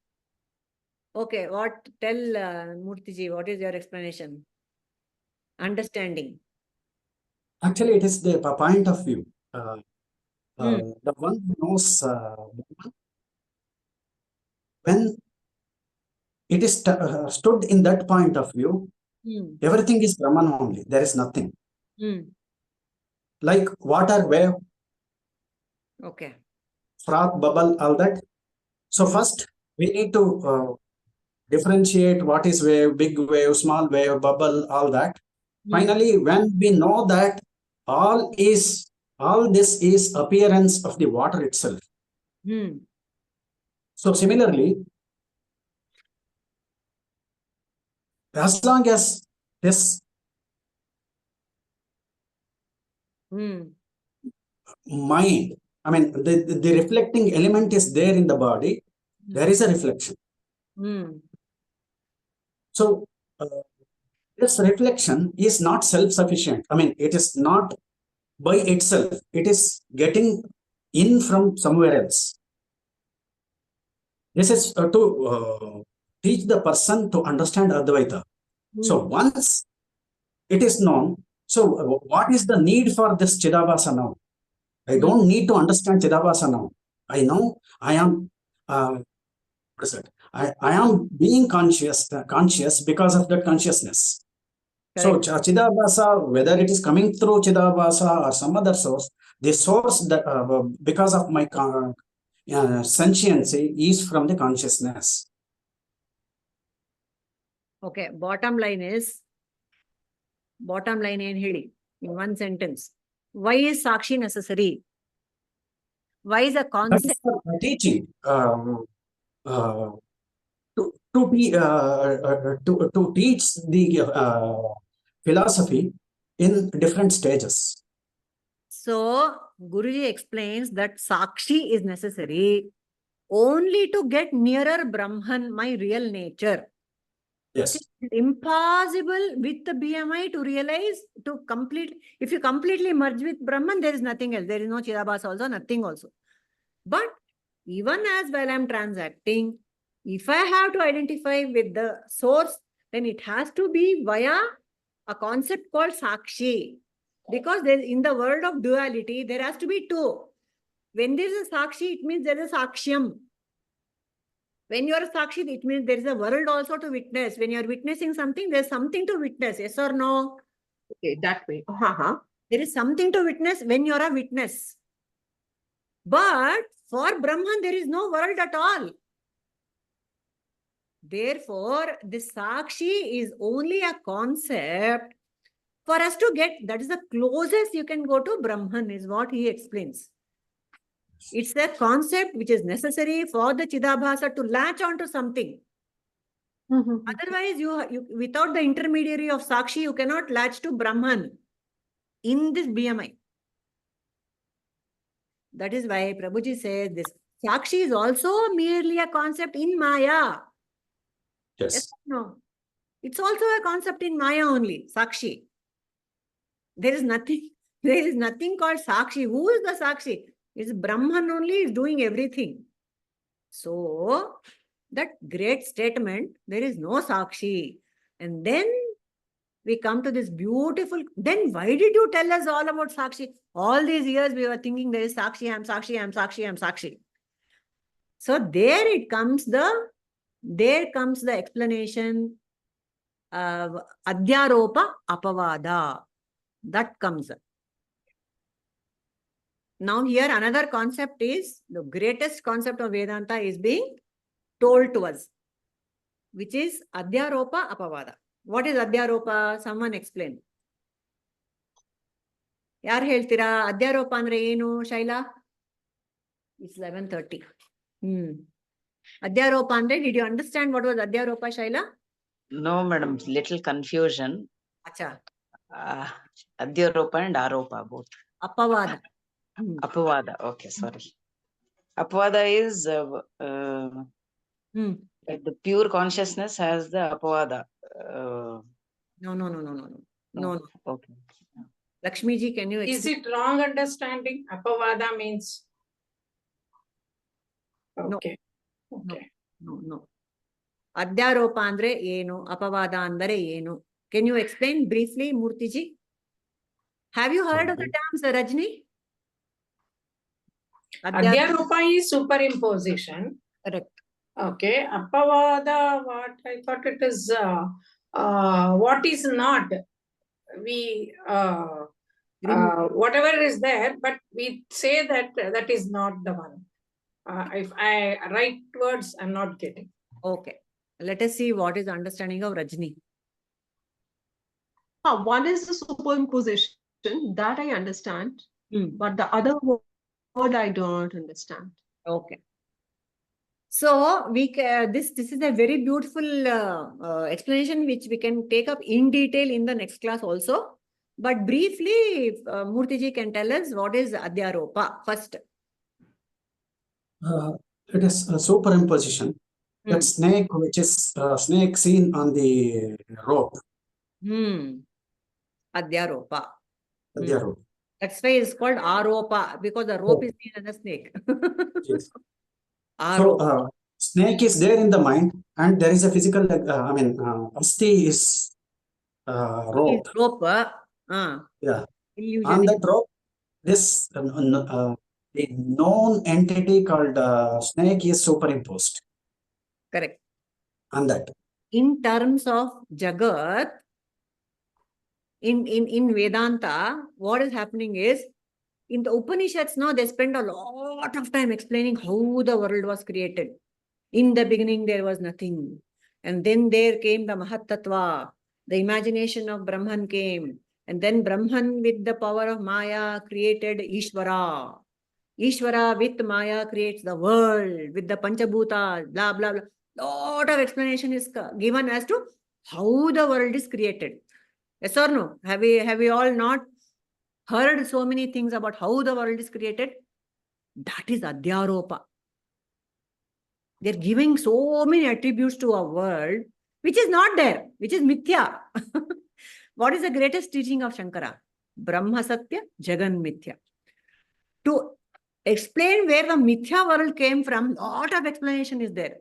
Okay, tell Murtiji, what is your explanation? Understanding. Actually, it is the point of view. The one who knows when it is stood in that point of view, everything is Brahman only. There is nothing. Like water, wave, Okay. froth, bubble, all that. So first, we need to differentiate what is wave, big wave, small wave, bubble, all that. Finally, when we know that all this is appearance of the water itself. So similarly, as long as this mind, I mean, the reflecting element is there in the body, there is a reflection. So this reflection is not self-sufficient. I mean, it is not by itself. It is getting in from somewhere else. This is to teach the person to understand Advaita. So once it is known, so what is the need for this Chidabhasa now? I don't need to understand Chidabhasa now. I know I am I am being conscious because of that consciousness. Correct. So Chidabhasa, whether it is coming through Chidabhasa or some other source, the source that because of my sentiency is from the consciousness. Okay, bottom line in Hili, in one sentence. Why is Sakshi necessary? Why is a concept? Teaching to teach the philosophy in different stages. So Guruji explains that Sakshi is necessary only to get nearer Brahman, my real nature. Yes. It's impossible with the BMI to realize, if you completely merge with Brahman, there is nothing else. There is no Chidabhasa also, nothing also. But even as while I'm transacting, if I have to identify with the source, then it has to be via a concept called Sakshi. Because in the world of duality, there has to be two. When there is a Sakshi, it means there is a Sakshyam. When you are a Sakshi, it means there is a world also to witness. When you are witnessing something, there is something to witness. Yes or no? Okay, that way. There is something to witness when you are a witness. But for Brahman, there is no world at all. Therefore, this Sakshi is only a concept for us to get, that is the closest you can go to Brahman, is what he explains. It's a concept which is necessary for the Chidabhasa to latch onto something. Otherwise, you without the intermediary of Sakshi, you cannot latch to Brahman in this BMI. That is why Prabhuji says this Sakshi is also merely a concept in Maya. Yes. No. It's also a concept in Maya only, Sakshi. There is nothing There is nothing called Sakshi. Who is the Sakshi? It's Brahman only is doing everything. So, that great statement, there is no Sakshi. And then we come to this beautiful, then why did you tell us all about Sakshi? All these years we were thinking there is Sakshi, I'm Sakshi, I'm Sakshi, I'm Sakshi. So there comes the explanation of Adhyaropa Apavada. That comes. Now here another concept is, the greatest concept of Vedanta is being told to us, which is Adhyaropa Apavada. What is Adhyaropa? Someone explain. Yaar heltira? Adhyaropa andre enu, Shaila? It's 11:30. Adhyaropa andre, did you understand what was Adhyaropa, Shaila? No, madam, little confusion. Acha. Adhyaropa and Aropa both. Apavada. Apavada. Okay, sorry. Apavada is like the pure consciousness has the Apavada. No. Okay. Lakshmi ji, can you Is explain? it wrong understanding? Apavada means. No. Okay. Okay. No. Adhyaropa andre enu, Apavada andre enu. Can you explain briefly, Murthy ji? Have you heard of the terms, Rajni? Adhyaropa is superimposition. Correct. Okay. Apavada, what I thought it is what is not. We whatever is there, but we say that that is not the one. If I write words, I'm not getting. Okay. Let us see what is the understanding of Rajni. One is the superimposition, that I understand, but the other word I don't understand. Okay. So this is a very beautiful explanation which we can take up in detail in the next class also. But briefly, Murthy ji can tell us what is Adhyaropa first. It is a superimposition. That snake, which is snake seen on the rope. Adhyaropa. Adhyaropa. That's why it's called Aropa, because the rope is seen as a snake. Yes. Aropa. So, snake is there in the mind, and there is a physical, asti is rope. Rope. Yeah. Illusion. On that rope, this the known entity called snake is superimposed. Correct. On that. In terms of Jagat, in Vedanta, what is happening is, in the Upanishads now, they spend a lot of time explaining how the world was created. In the beginning, there was nothing. And then there came the Mahat Tattva. The imagination of Brahman came. And then Brahman, with the power of Maya, created Ishvara. Ishvara with Maya creates the world with the Panchabhuta, blah, blah, blah. Lot of explanation is given as to how the world is created. Yes or no? Have we all not heard so many things about how the world is created? That is Adhyaropa. They're giving so many attributes to a world which is not there, which is Mithya. What is the greatest teaching of Shankara? Brahma Satya, Jagan Mithya. To explain where the Mithya world came from, lot of explanation is there.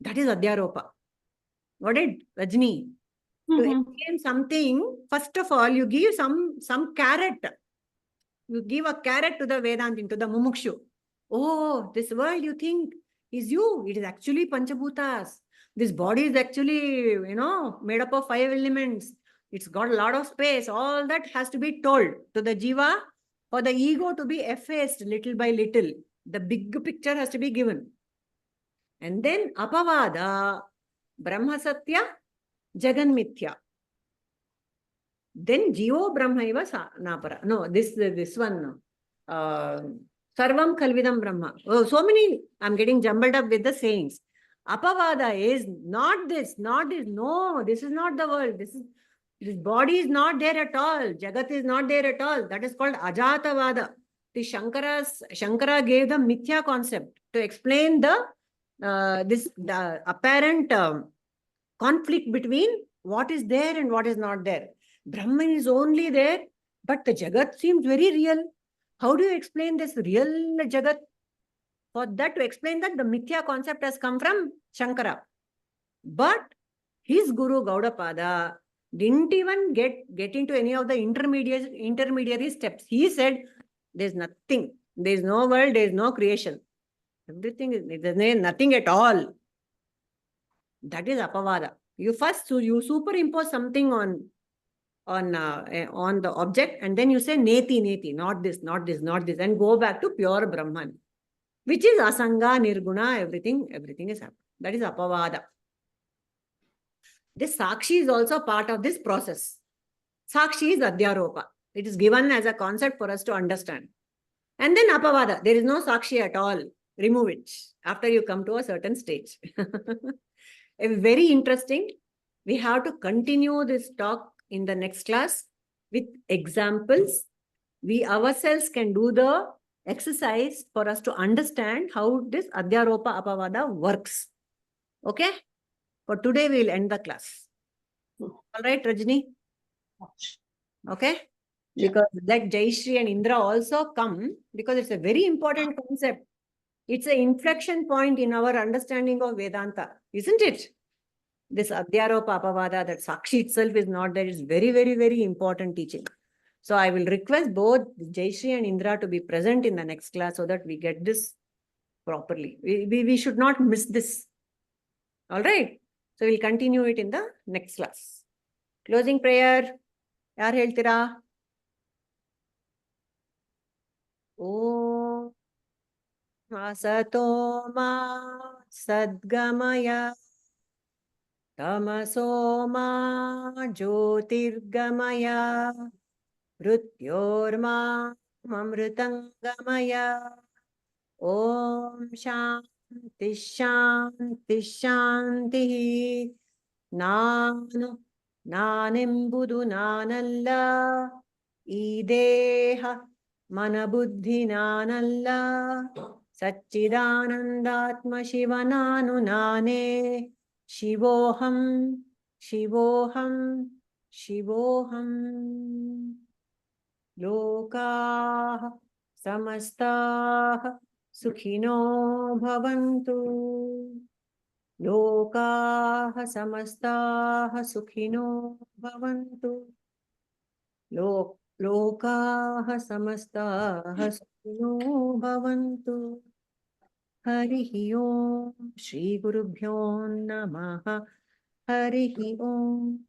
That is Adhyaropa. What did Rajni? To explain something, first of all, you give some carrot. You give a carrot to the Vedantin, to the Mumukshu. Oh, this world you think is you. It is actually Panchabhutas. This body is actually, made up of 5 elements. It's got a lot of space. All that has to be told to the jiva for the ego to be effaced little by little. The big picture has to be given. And then Apavada, Brahma Satya, Jagan Mithya. Then Jivo Brahmaiva Napara. No, this one. Sarvam Khalvidam Brahma. Oh, so many, I'm getting jumbled up with the sayings. Apavada is not this. No, this is not the world. This body is not there at all. Jagat is not there at all. That is called Ajatavada. The Shankara gave the Mithya concept to explain the apparent conflict between what is there and what is not there. Brahman is only there, But the Jagat seems very real. How do you explain this real Jagat? For that, to explain that, the Mithya concept has come from Shankara. But his Guru Gaudapada didn't even get into any of the intermediary steps. He said, there's nothing. There's no world, there's no creation. Everything is, there's nothing at all. That is Apavada. You superimpose something on the object, and then you say neti, not this, and go back to pure Brahman, which is asanga, nirguna, everything is happening. That is Apavada. This Sakshi is also part of this process. Sakshi is Adhyaropa. It is given as a concept for us to understand. And then Apavada, there is no Sakshi at all. Remove it after you come to a certain stage. Very interesting. We have to continue this talk in the next class with examples. We ourselves can do the exercise for us to understand how this Adhyaropa Apavada works. Okay? For today, we will end the class. All right, Rajni? Okay? Because let Jayashree and Indra also come, because it's a very important concept. It's an inflection point in our understanding of Vedanta, isn't it? This Adhyaropa Apavada, that Sakshi itself is not there, is very, very, very important teaching. So I will request both Jayashree and Indra to be present in the next class so that we get this properly. We should not miss this. All right. So we'll continue it in the next class. Closing prayer. Yaar heltira? Om Asato Ma Sadgamaya Tamaso Ma Jyotirgamaya Mrityorma Amritangamaya. Om Shanti Shanti Shanti. Nanembudu nanalla. Ideha Manabuddhi nanalla. Satchidanandatma Shivananu nane. Shivoham, Shivoham, Shivoham. Lokaah Samastaah Sukhino Bhavantu. Lokaah Samastaah Sukhino Bhavantu. Lokaah Samastaah Sukhino Bhavantu. Harihi Om. Shri Gurubhyo Namaha. Harihi Om.